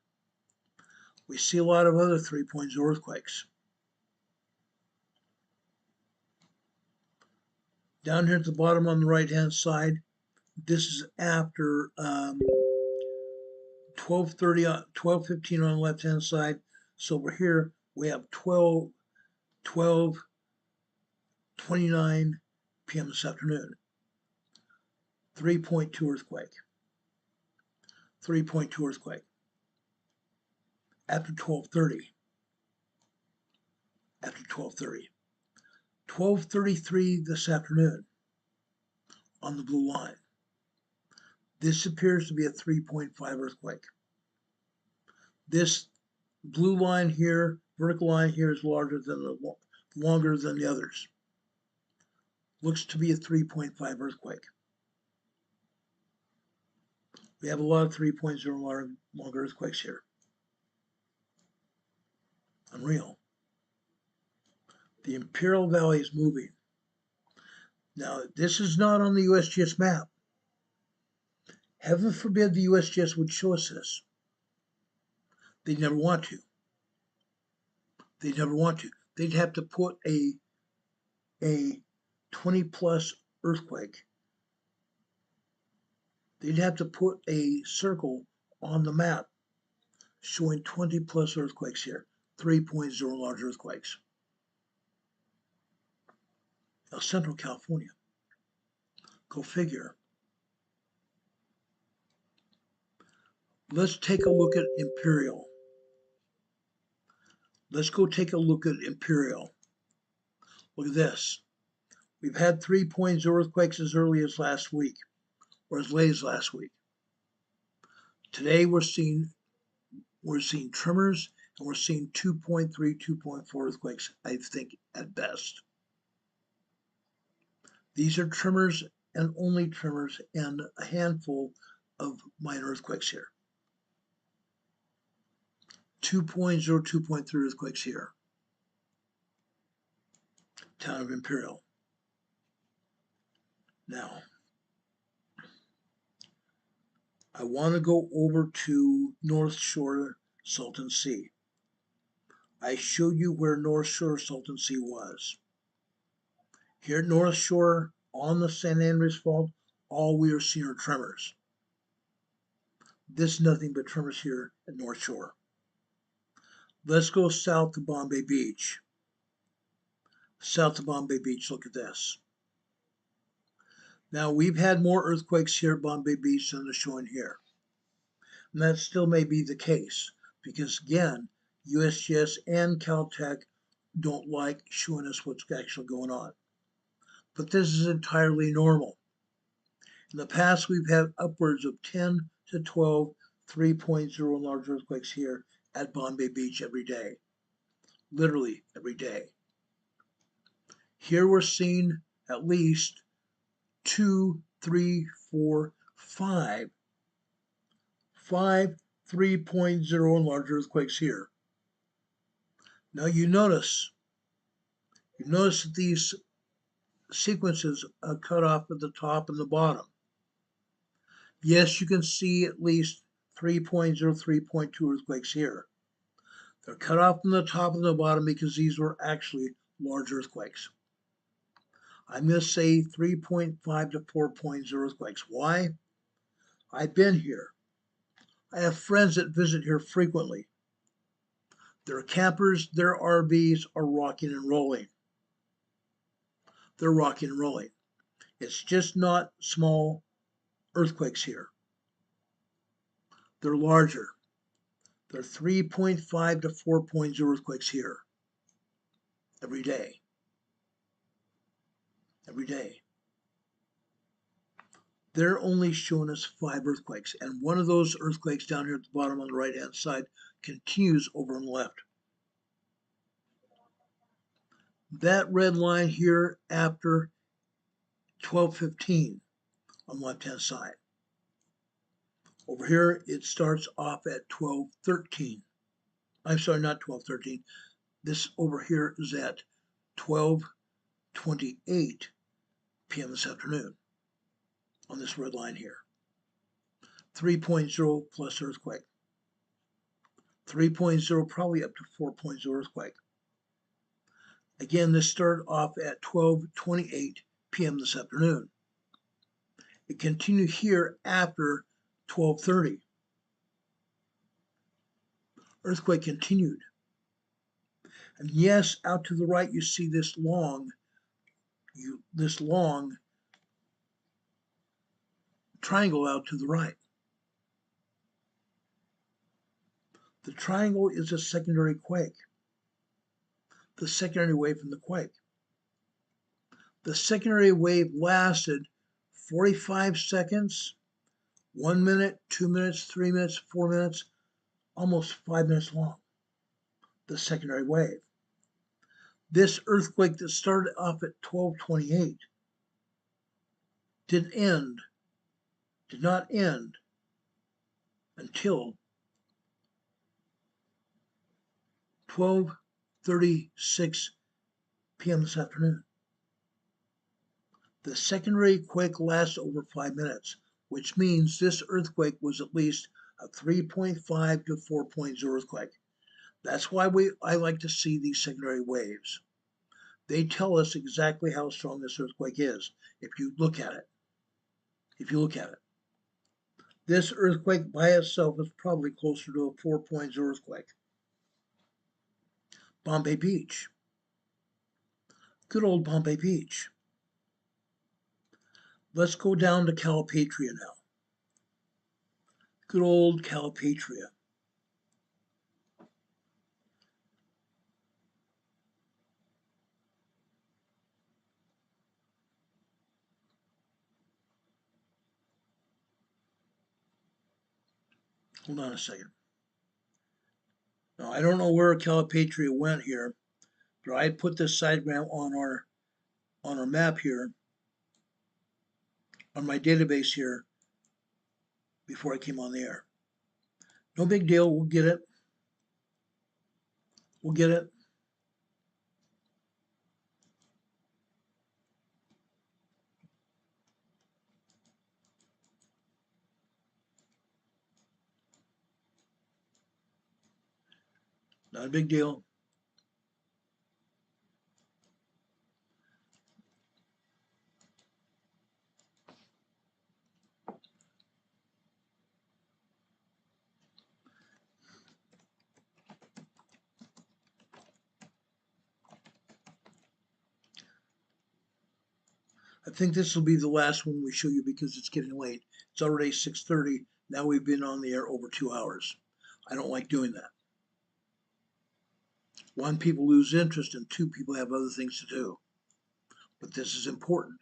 We see a lot of other 3.0 earthquakes. Down here at the bottom on the right-hand side, this is after 12:15 on the left-hand side. So over here, we have 12:29 p.m. this afternoon. 3.2 earthquake. 3.2 earthquake. After 12:30. After 12:30. 12:33 this afternoon on the blue line. This appears to be a 3.5 earthquake. This blue line here, vertical line here, is longer than the others. Looks to be a 3.5 earthquake. We have a lot of 3.0 longer earthquakes here. Unreal. The Imperial Valley is moving. Now, this is not on the USGS map. Heaven forbid the USGS would show us this. They never want to. They never want to. They'd have to put a 20 plus earthquake, they'd have to put a circle on the map showing 20 plus earthquakes here, 3.0 large earthquakes. Now, Central California, go figure. Let's take a look at Imperial. Let's go take a look at Imperial. Look at this. We've had 3.0 earthquakes as early as last week, or as late as last week. Today we're seeing tremors, and we're seeing 2.3, 2.4 earthquakes, I think, at best. These are tremors and only tremors, and a handful of minor earthquakes here. 2.0, 2.3 earthquakes here. Town of Imperial. Now, I want to go over to North Shore Salton Sea. I showed you where North Shore Salton Sea was. Here at North Shore, on the San Andreas Fault, all we are seeing are tremors. This is nothing but tremors here at North Shore. Let's go south to Bombay Beach. South of Bombay Beach, look at this. Now, we've had more earthquakes here at Bombay Beach than is showing here. And that still may be the case, because again, USGS and Caltech don't like showing us what's actually going on. But this is entirely normal. In the past, we've had upwards of 10 to 12 3.0 large earthquakes here at Bombay Beach every day. Literally every day. Here we're seeing at least 2, 3, 4, 5 3.0 and larger earthquakes here. Now you notice that these sequences are cut off at the top and the bottom. Yes, you can see at least 3.0, 3.2 earthquakes here. They're cut off from the top and the bottom because these were actually large earthquakes. I'm going to say 3.5 to 4.0 earthquakes. Why? I've been here. I have friends that visit here frequently. Their campers, their RVs are rocking and rolling. They're rocking and rolling. It's just not small earthquakes here. They're larger. They're 3.5 to 4.0 earthquakes here every day. Every day. They're only showing us 5 earthquakes, and one of those earthquakes down here at the bottom on the right-hand side continues over on the left. That red line here after 12:15 on the left-hand side. Over here, it starts off at 12:13. I'm sorry, not 12:13. This over here is at 12:28 p.m. this afternoon on this red line here. 3.0 plus earthquake. 3.0 probably up to 4.0 earthquake. Again, this started off at 12:28 p.m. this afternoon. It continued here after 12:30. Earthquake continued. And yes, out to the right you see this long triangle out to the right. The triangle is a secondary quake. The secondary wave from the quake. The secondary wave lasted 45 seconds, 1 minute, 2 minutes, 3 minutes, 4 minutes, almost 5 minutes long. The secondary wave. This earthquake that started off at 12:28 did not end until 12:36 p.m. this afternoon. The secondary quake lasts over 5 minutes, which means this earthquake was at least a 3.5 to 4.0 earthquake. That's why I like to see these secondary waves, They tell us exactly how strong this earthquake is if you look at it. This earthquake by itself is probably closer to a 4.0 earthquake. Bombay Beach. Good old Bombay Beach. Let's go down to Calipatria now. Good old Calipatria. Hold on a second. Now, I don't know where Calipatria went here, but I put this sidegram on our map here, on my database here, before I came on the air. No big deal. We'll get it. We'll get it. Not a big deal. I think this will be the last one we show you because it's getting late. It's already 6:30. Now we've been on the air over 2 hours. I don't like doing that. One, people lose interest, and two, people have other things to do. But this is important.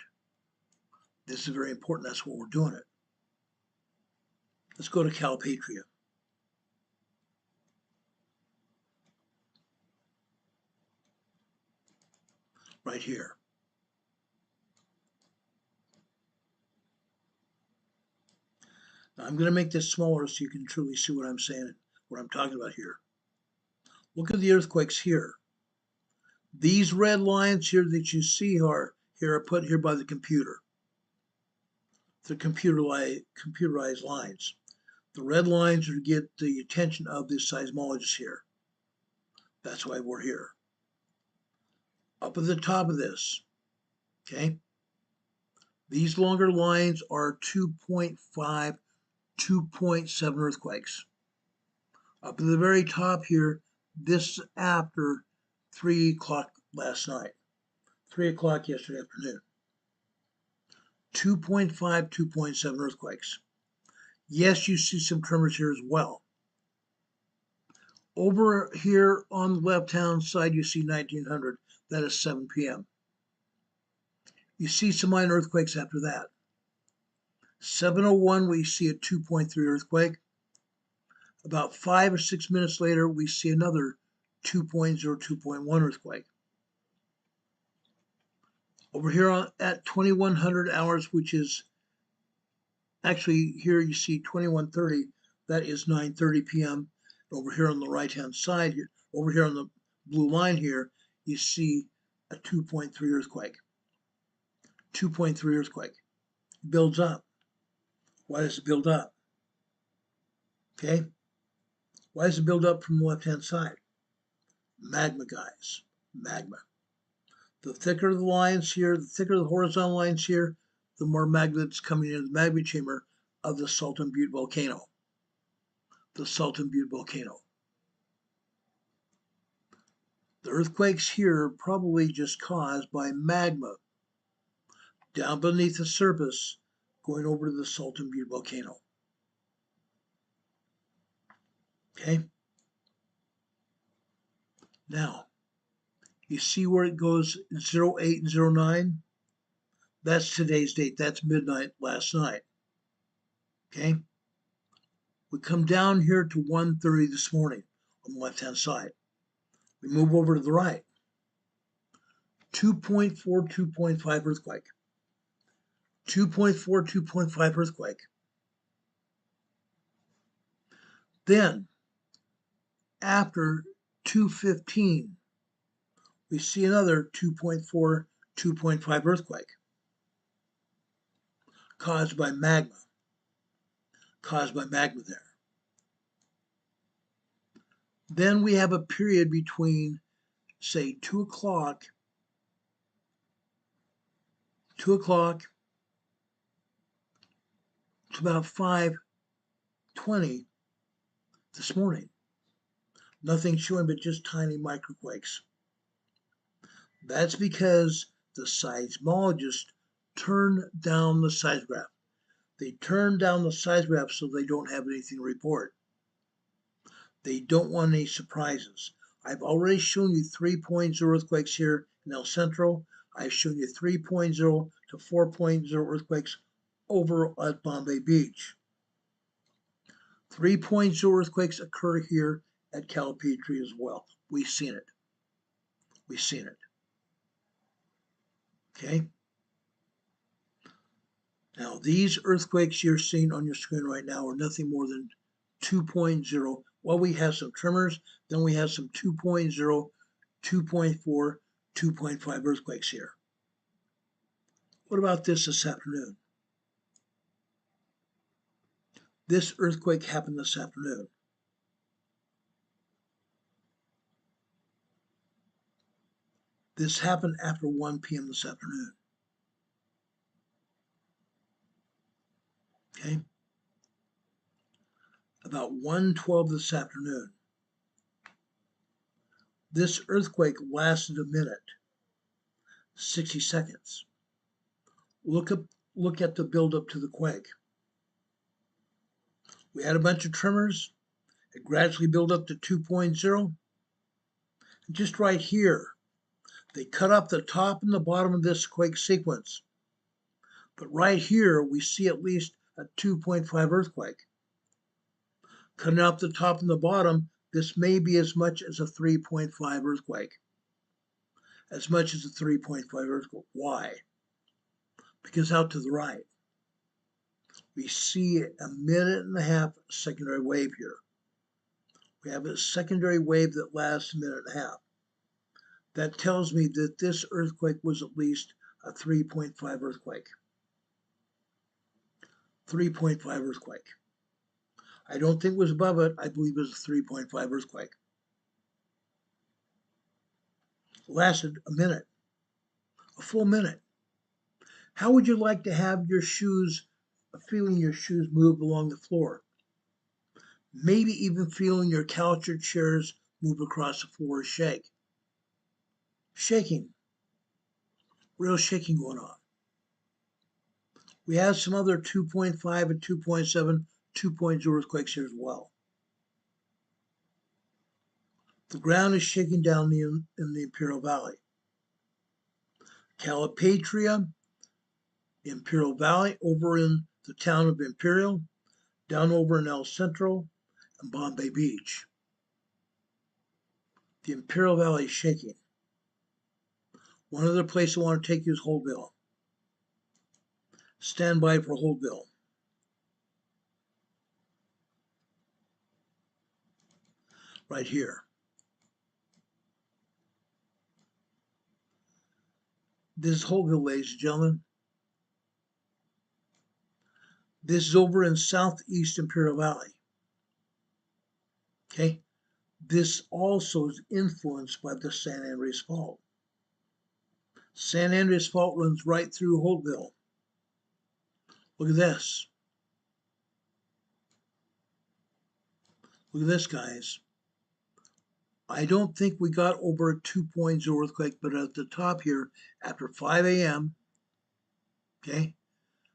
This is very important. That's what we're doing it. Let's go to Calipatria. Right here. Now I'm going to make this smaller so you can truly see what I'm saying, what I'm talking about here. Look at the earthquakes here. These red lines here that you see are put here by the computer. The computerized lines. The red lines are to get the attention of the seismologists here. That's why we're here. Up at the top of this, okay? These longer lines are 2.5, 2.7 earthquakes. Up at the very top here, this is after 3 o'clock last night, 3 o'clock yesterday afternoon. 2.5, 2.7 earthquakes. Yes, you see some tremors here as well. Over here on the left-hand side, you see 1900. That is 7 p.m. You see some minor earthquakes after that. 7:01, we see a 2.3 earthquake. About 5 or 6 minutes later, we see another 2.0, 2.1 earthquake. Over here at 2100 hours, which is actually here you see 2130, that is 9:30 p.m. Over here on the right-hand side, over here on the blue line here, you see a 2.3 earthquake. 2.3 earthquake. It builds up. Why does it build up? Okay? Why does it build up from the left-hand side? Magma, guys. Magma. The thicker the lines here, the thicker the horizontal lines here, the more magma that's coming into the magma chamber of the Salton Butte volcano. The Salton Butte volcano. The earthquakes here are probably just caused by magma down beneath the surface going over to the Salton Butte volcano. Okay? Now, you see where it goes 08 and 09? That's today's date. That's midnight last night. Okay? We come down here to 1:30 this morning on the left-hand side. We move over to the right. 2.4, 2.5 earthquake. 2.4, 2.5 earthquake. Then, after 2:15, we see another 2.4, 2.5 earthquake caused by magma. Caused by magma there. Then we have a period between, say, 2 o'clock 2 o'clock to about 5:20 this morning. Nothing showing but just tiny microquakes. That's because the seismologists turn down the seismograph. They turn down the seismograph so they don't have anything to report. They don't want any surprises. I've already shown you 3.0 earthquakes here in El Centro. I've shown you 3.0 to 4.0 earthquakes over at Bombay Beach. 3.0 earthquakes occur here at Calipatria as well. We've seen it. We've seen it. Okay? Now, these earthquakes you're seeing on your screen right now are nothing more than 2.0. Well, we have some tremors, then we have some 2.0, 2.4, 2.5 earthquakes here. What about this afternoon? This earthquake happened this afternoon. This happened after 1 p.m. this afternoon. Okay? About 1:12 this afternoon. This earthquake lasted a minute, 60 seconds. Look at the buildup to the quake. We had a bunch of tremors. It gradually built up to 2.0. And just right here, they cut off the top and the bottom of this quake sequence. But right here, we see at least a 2.5 earthquake. Cutting off the top and the bottom, this may be as much as a 3.5 earthquake. As much as a 3.5 earthquake. Why? Because out to the right, we see a minute and a half secondary wave here. We have a secondary wave that lasts a minute and a half. That tells me that this earthquake was at least a 3.5 earthquake. 3.5 earthquake. I don't think it was above it. I believe it was a 3.5 earthquake. It lasted a minute, a full minute. How would you like to have your shoes, feeling your shoes move along the floor? Maybe even feeling your couch or chairs move across the floor or shake. Shaking. Real shaking going on. We have some other 2.5 and 2.7, 2.0 earthquakes here as well. The ground is shaking down in the Imperial Valley. Calipatria, Imperial Valley, over in the town of Imperial, down over in El Centro, and Bombay Beach. The Imperial Valley is shaking. One other place I want to take you is Holtville. Stand by for Holtville. Right here. This is Holtville, ladies and gentlemen. This is over in southeast Imperial Valley. Okay? This also is influenced by the San Andreas Fault. San Andreas Fault runs right through Holtville. Look at this. Look at this, guys. I don't think we got over a 2.0 earthquake, but at the top here, after 5 a.m., okay,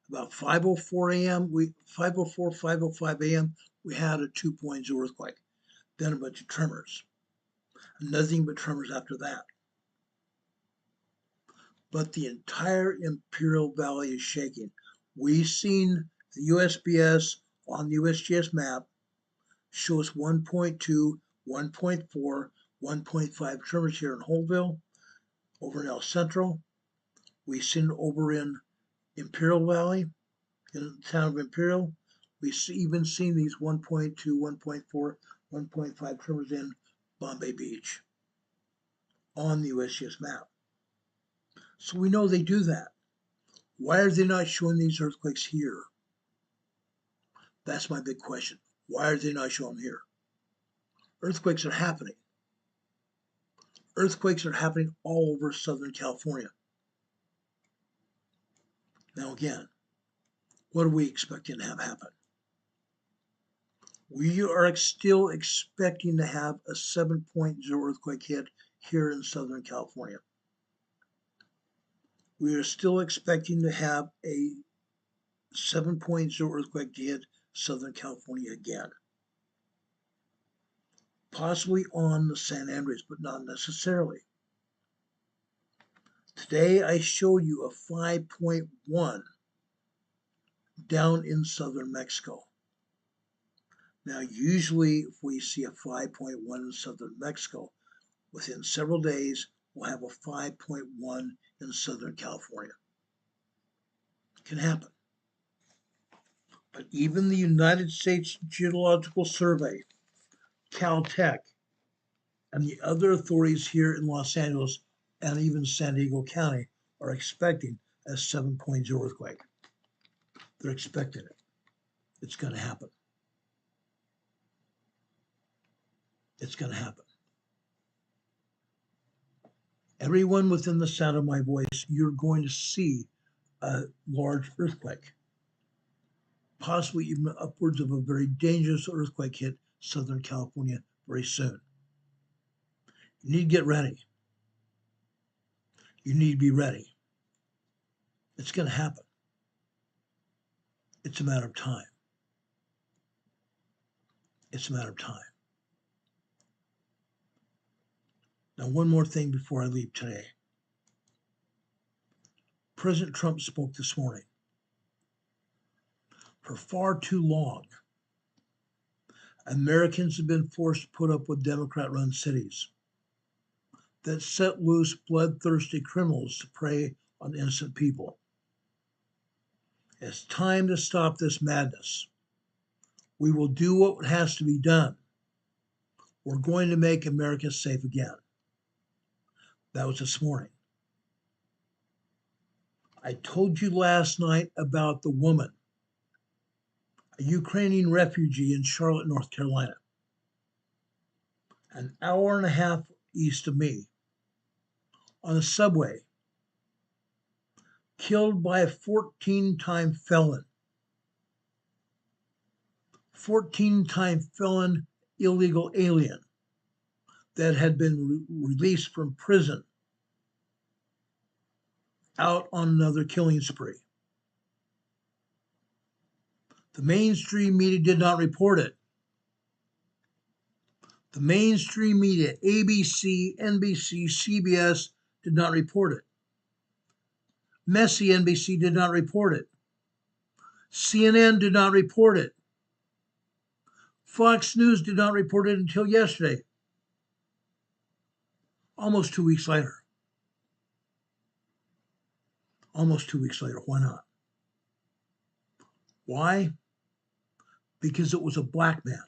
about 5:04 a.m., 5:04, 5:05 a.m., we had a 2.0 earthquake. Then a bunch of tremors. Nothing but tremors after that. But the entire Imperial Valley is shaking. We've seen the USBS on the USGS map show us 1.2, 1.4, 1.5 tremors here in Holtville, over in El Centro. We've seen it over in Imperial Valley, in the town of Imperial. We've even seen these 1.2, 1.4, 1.5 tremors in Bombay Beach on the USGS map. So we know they do that. Why are they not showing these earthquakes here? That's my big question. Why are they not showing them here? Earthquakes are happening. Earthquakes are happening all over Southern California. Now again, what are we expecting to have happen? We are still expecting to have a 7.0 earthquake hit here in Southern California. We are still expecting to have a 7.0 earthquake to hit Southern California again. Possibly on the San Andreas, but not necessarily. Today I showed you a 5.1 down in southern Mexico. Now, usually if we see a 5.1 in southern Mexico, within several days, we'll have a 5.1 in Southern California. It can happen. But even the United States Geological Survey, Caltech, and the other authorities here in Los Angeles and even San Diego County are expecting a 7.0 earthquake. They're expecting it. It's going to happen. It's going to happen. Everyone within the sound of my voice, you're going to see a large earthquake, possibly even upwards of a very dangerous earthquake hit Southern California very soon. You need to get ready. You need to be ready. It's going to happen. It's a matter of time. It's a matter of time. Now, one more thing before I leave today. President Trump spoke this morning. For far too long, Americans have been forced to put up with Democrat-run cities that set loose bloodthirsty criminals to prey on innocent people. It's time to stop this madness. We will do what has to be done. We're going to make America safe again. That was this morning. I told you last night about the woman, a Ukrainian refugee in Charlotte, North Carolina, an hour and a half east of me, on a subway, killed by a 14-time felon. 14-time felon illegal alien that had been released from prison out on another killing spree. The mainstream media did not report it. The mainstream media, ABC, NBC, CBS, did not report it. Messy NBC did not report it. CNN did not report it. Fox News did not report it until yesterday, almost 2 weeks later. Almost 2 weeks later. Why not? Why? Because it was a black man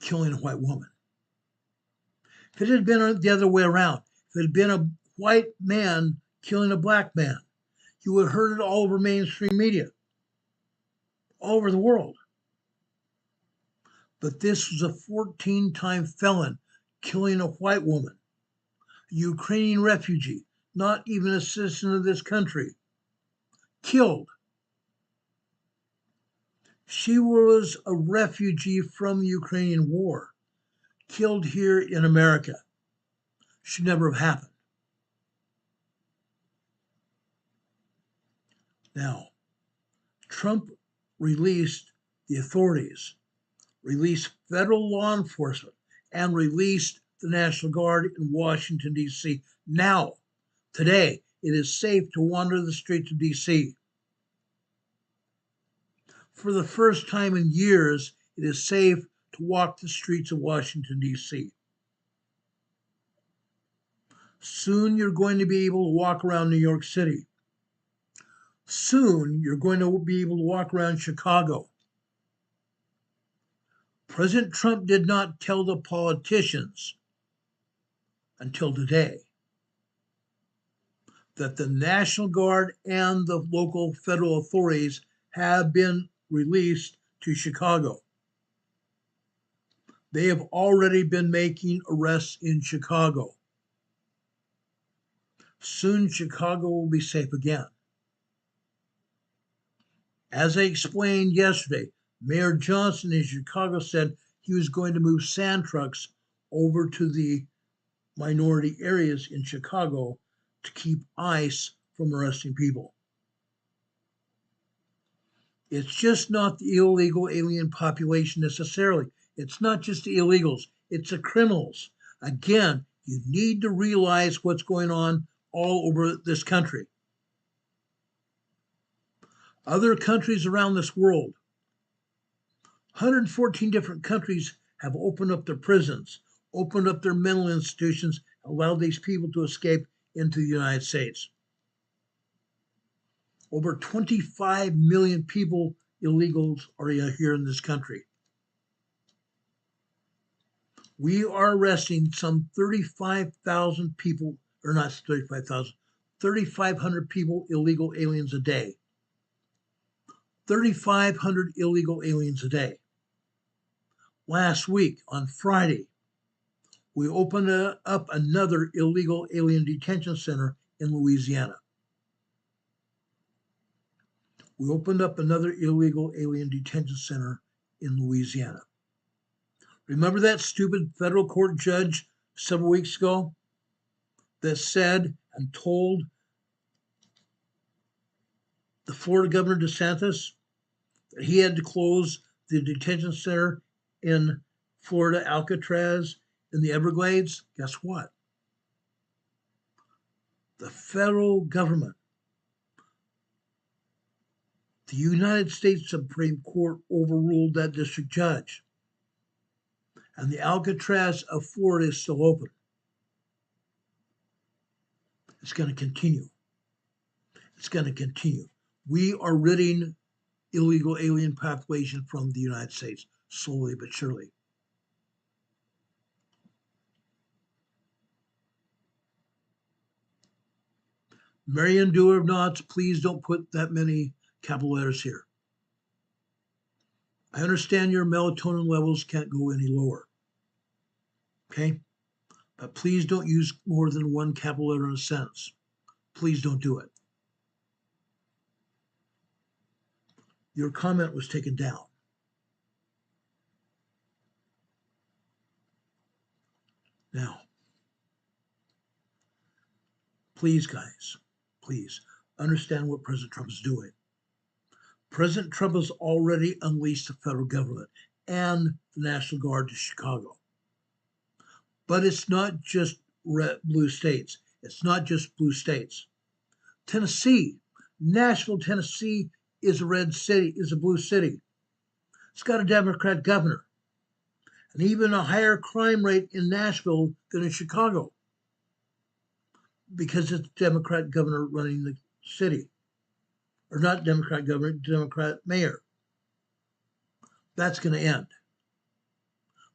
killing a white woman. If it had been the other way around, if it had been a white man killing a black man, you would have heard it all over mainstream media, all over the world. But this was a 14-time felon killing a white woman, a Ukrainian refugee, not even a citizen of this country, killed. She was a refugee from the Ukrainian war, killed here in America. Should never have happened. Now, Trump released the authorities, released federal law enforcement, and released the National Guard in Washington, D.C. Now, today, it is safe to wander the streets of D.C. For the first time in years, it is safe to walk the streets of Washington, D.C. Soon you're going to be able to walk around New York City. Soon you're going to be able to walk around Chicago. President Trump did not tell the politicians until today that the National Guard and the local federal authorities have been released to Chicago. They have already been making arrests in Chicago. Soon Chicago will be safe again. As I explained yesterday, Mayor Johnson in Chicago said he was going to move sand trucks over to the minority areas in Chicago to keep ICE from arresting people. It's just not the illegal alien population necessarily. It's not just the illegals, it's the criminals. Again, you need to realize what's going on all over this country. Other countries around this world, 114 different countries have opened up their prisons, opened up their mental institutions, allowed these people to escape into the United States. Over 25 million people, illegals, are here in this country. We are arresting some 35,000 people, or not 35,000, 3,500 people, illegal aliens a day. 3,500 illegal aliens a day. Last week, on Friday, we opened up another illegal alien detention center in Louisiana. We opened up another illegal alien detention center in Louisiana. Remember that stupid federal court judge several weeks ago that said and told the Florida Governor DeSantis that he had to close the detention center in Florida, Alcatraz, in the Everglades? Guess what? The federal government, the United States Supreme Court, overruled that district judge. And the Alcatraz of Florida is still open. It's going to continue. It's going to continue. We are ridding illegal alien population from the United States, slowly but surely. Marion Doer of Knots, please don't put that many capital letters here. I understand your melatonin levels can't go any lower. Okay? But please don't use more than one capital letter in a sentence. Please don't do it. Your comment was taken down. Now, please, guys, please understand what President Trump is doing. President Trump has already unleashed the federal government and the National Guard to Chicago. But it's not just blue states. It's not just blue states. Tennessee, Nashville, Tennessee is a red city, is a blue city. It's got a Democrat governor, and even a higher crime rate in Nashville than in Chicago because it's Democrat governor running the city. Or not Democrat governor, Democrat mayor. That's going to end.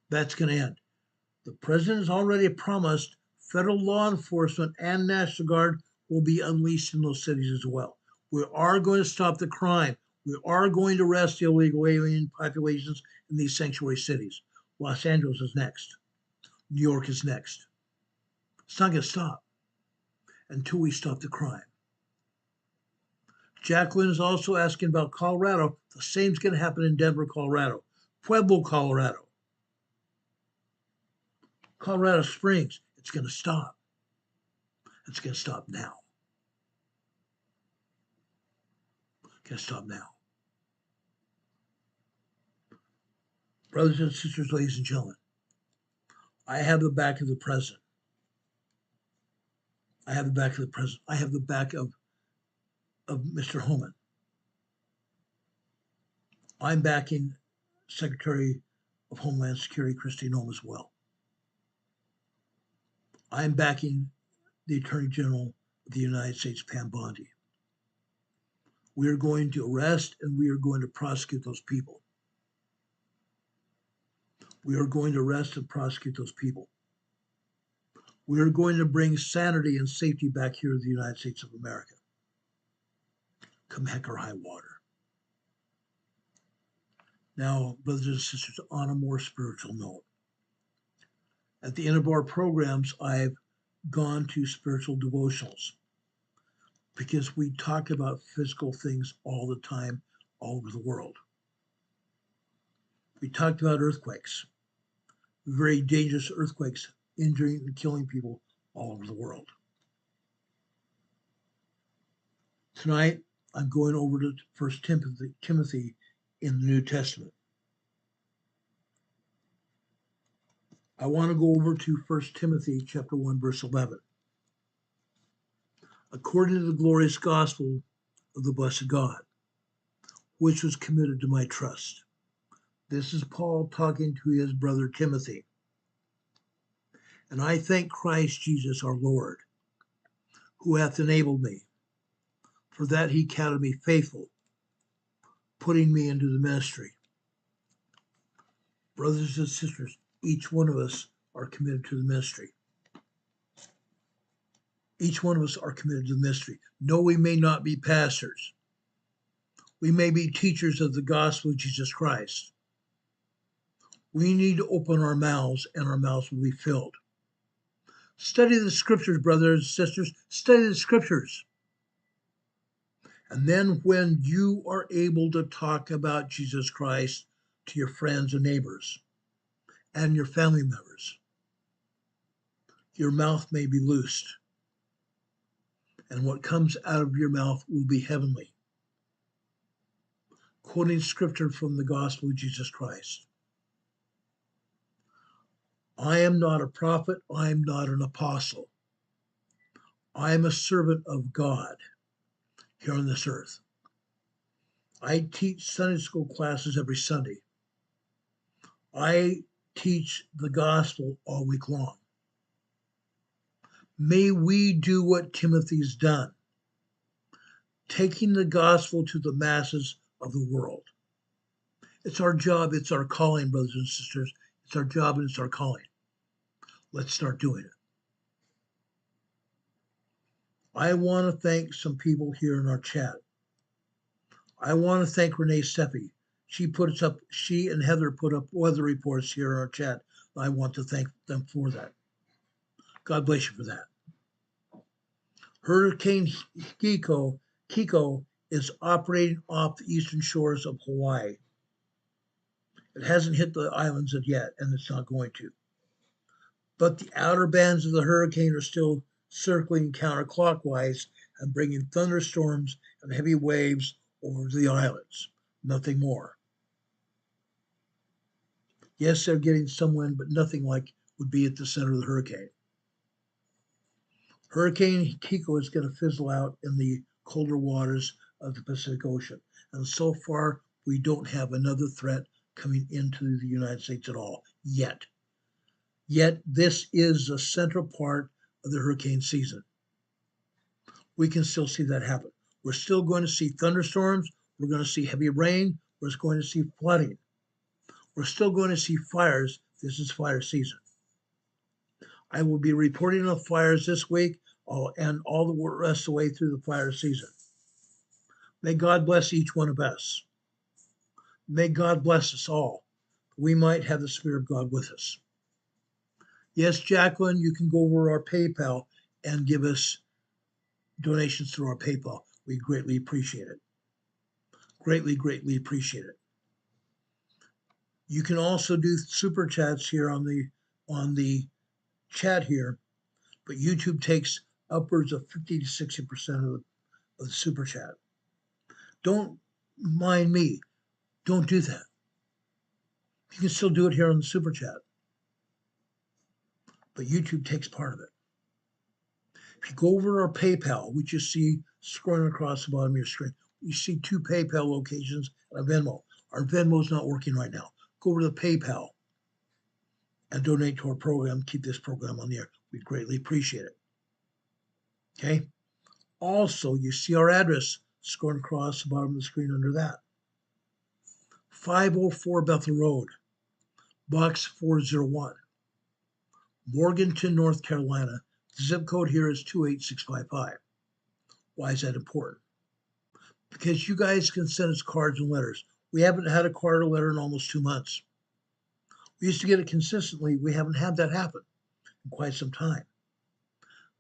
That's going to end. The president has already promised federal law enforcement and National Guard will be unleashed in those cities as well. We are going to stop the crime. We are going to arrest the illegal alien populations in these sanctuary cities. Los Angeles is next. New York is next. It's not going to stop until we stop the crime. Jacqueline is also asking about Colorado. The same is going to happen in Denver, Colorado. Pueblo, Colorado. Colorado Springs, it's going to stop. It's going to stop now. It's going to stop now. Brothers and sisters, ladies and gentlemen, I have the back of the president. I have the back of the president. I have the back of Mr. Homan. I'm backing Secretary of Homeland Security Kristi Noem as well. I'm backing the Attorney General of the United States, Pam Bondi. We are going to arrest and we are going to prosecute those people. We are going to arrest and prosecute those people. We are going to bring sanity and safety back here to the United States of America. Come heck or high water. Now, brothers and sisters, on a more spiritual note, at the end of our programs, I've gone to spiritual devotionals because we talk about physical things all the time all over the world. We talked about earthquakes, very dangerous earthquakes, injuring and killing people all over the world. Tonight, I'm going over to 1 Timothy in the New Testament. I want to go over to 1 Timothy chapter 1, verse 11. According to the glorious gospel of the blessed God, which was committed to my trust. This is Paul talking to his brother Timothy. And I thank Christ Jesus our Lord, who hath enabled me, for that he counted me faithful, putting me into the ministry. Brothers and sisters, each one of us are committed to the ministry. Each one of us are committed to the ministry. No, we may not be pastors. We may be teachers of the gospel of Jesus Christ. We need to open our mouths, and our mouths will be filled. Study the scriptures, brothers and sisters. Study the scriptures. And then when you are able to talk about Jesus Christ to your friends and neighbors and your family members, your mouth may be loosed. And what comes out of your mouth will be heavenly. Quoting scripture from the gospel of Jesus Christ. I am not a prophet. I am not an apostle. I am a servant of God here on this earth. I teach Sunday school classes every Sunday. I teach the gospel all week long. May we do what Timothy's done, taking the gospel to the masses of the world. It's our job, it's our calling, brothers and sisters. It's our job and it's our calling. Let's start doing it. I want to thank some people here in our chat. I want to thank Renee Seppi. She and Heather put up weather reports here in our chat. I want to thank them for that. God bless you for that. Hurricane Kiko is operating off the eastern shores of Hawaii. It hasn't hit the islands yet, and it's not going to. But the outer bands of the hurricane are still circling counterclockwise and bringing thunderstorms and heavy waves over the islands. Nothing more. Yes, they're getting some wind, but nothing like would be at the center of the hurricane. Hurricane Kiko is going to fizzle out in the colder waters of the Pacific Ocean. And so far, we don't have another threat coming into the United States at all, yet. Yet, this is the central part of the hurricane season. We can still see that happen. We're still going to see thunderstorms. We're going to see heavy rain. We're going to see flooding. We're still going to see fires. This is fire season. I will be reporting on fires this week and all the rest of the way through the fire season. May God bless each one of us. May God bless us all. We might have the Spirit of God with us. Yes, Jacqueline, you can go over our PayPal and give us donations through our PayPal. We greatly appreciate it. Greatly, greatly appreciate it. You can also do super chats here on the chat here, but YouTube takes upwards of 50 to 60% of the super chat. Don't mind me. Don't do that. You can still do it here on the super chat, but YouTube takes part of it. If you go over to our PayPal, which you see scrolling across the bottom of your screen, you see 2 PayPal locations and a Venmo. Our Venmo is not working right now. Go over to the PayPal and donate to our program. Keep this program on the air. We'd greatly appreciate it. Okay? Also, you see our address scrolling across the bottom of the screen under that. 504 Bethel Road, Box 401, Morganton, North Carolina. The zip code here is 28655. Why is that important? Because you guys can send us cards and letters. We haven't had a card or letter in almost 2 months. We used to get it consistently. We haven't had that happen in quite some time.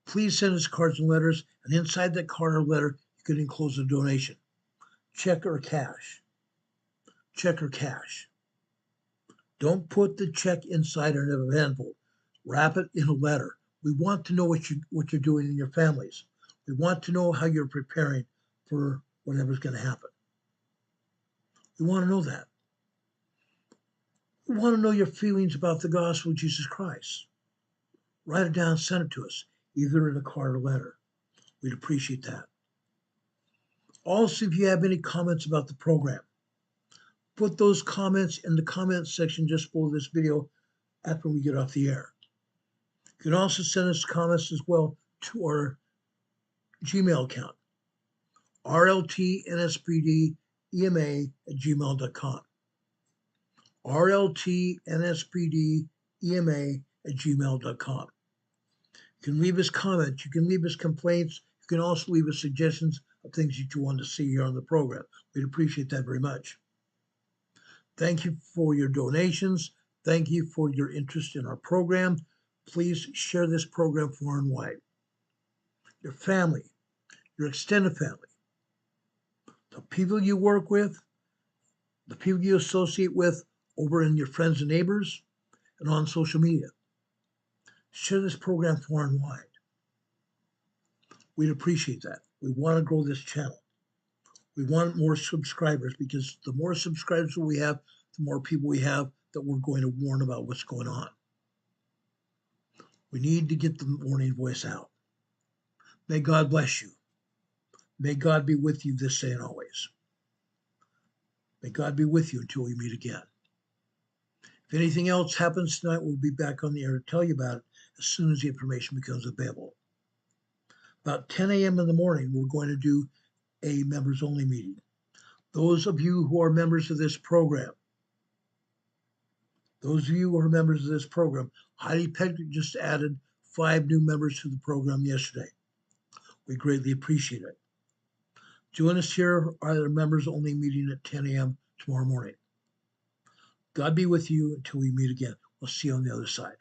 Please send us cards and letters, and inside that card or letter, you can enclose a donation, check or cash. check or cash. Don't put the check inside an envelope. Wrap it in a letter. We want to know what you're doing in your families. We want to know how you're preparing for whatever's going to happen. We want to know that. We want to know your feelings about the gospel of Jesus Christ. Write it down, send it to us, either in a card or letter. We'd appreciate that. Also, if you have any comments about the program, put those comments in the comments section just below this video after we get off the air. You can also send us comments as well to our Gmail account, rltnspdema@gmail.com. rltnspdema@gmail.com. You can leave us comments, you can leave us complaints, you can also leave us suggestions of things that you want to see here on the program. We'd appreciate that very much. Thank you for your donations. Thank you for your interest in our program. Please share this program far and wide. Your family, your extended family, the people you work with, the people you associate with over in your friends and neighbors, and on social media. Share this program far and wide. We'd appreciate that. We want to grow this channel. We want more subscribers, because the more subscribers we have, the more people we have that we're going to warn about what's going on. We need to get the warning voice out. May God bless you. May God be with you this day and always. May God be with you until we meet again. If anything else happens tonight, we'll be back on the air to tell you about it as soon as the information becomes available. About 10 a.m. in the morning, we're going to do a members-only meeting. Those of you who are members of this program, Heidi Peck just added 5 new members to the program yesterday. We greatly appreciate it. Join us here at our members-only meeting at 10 a.m. tomorrow morning. God be with you until we meet again. We'll see you on the other side.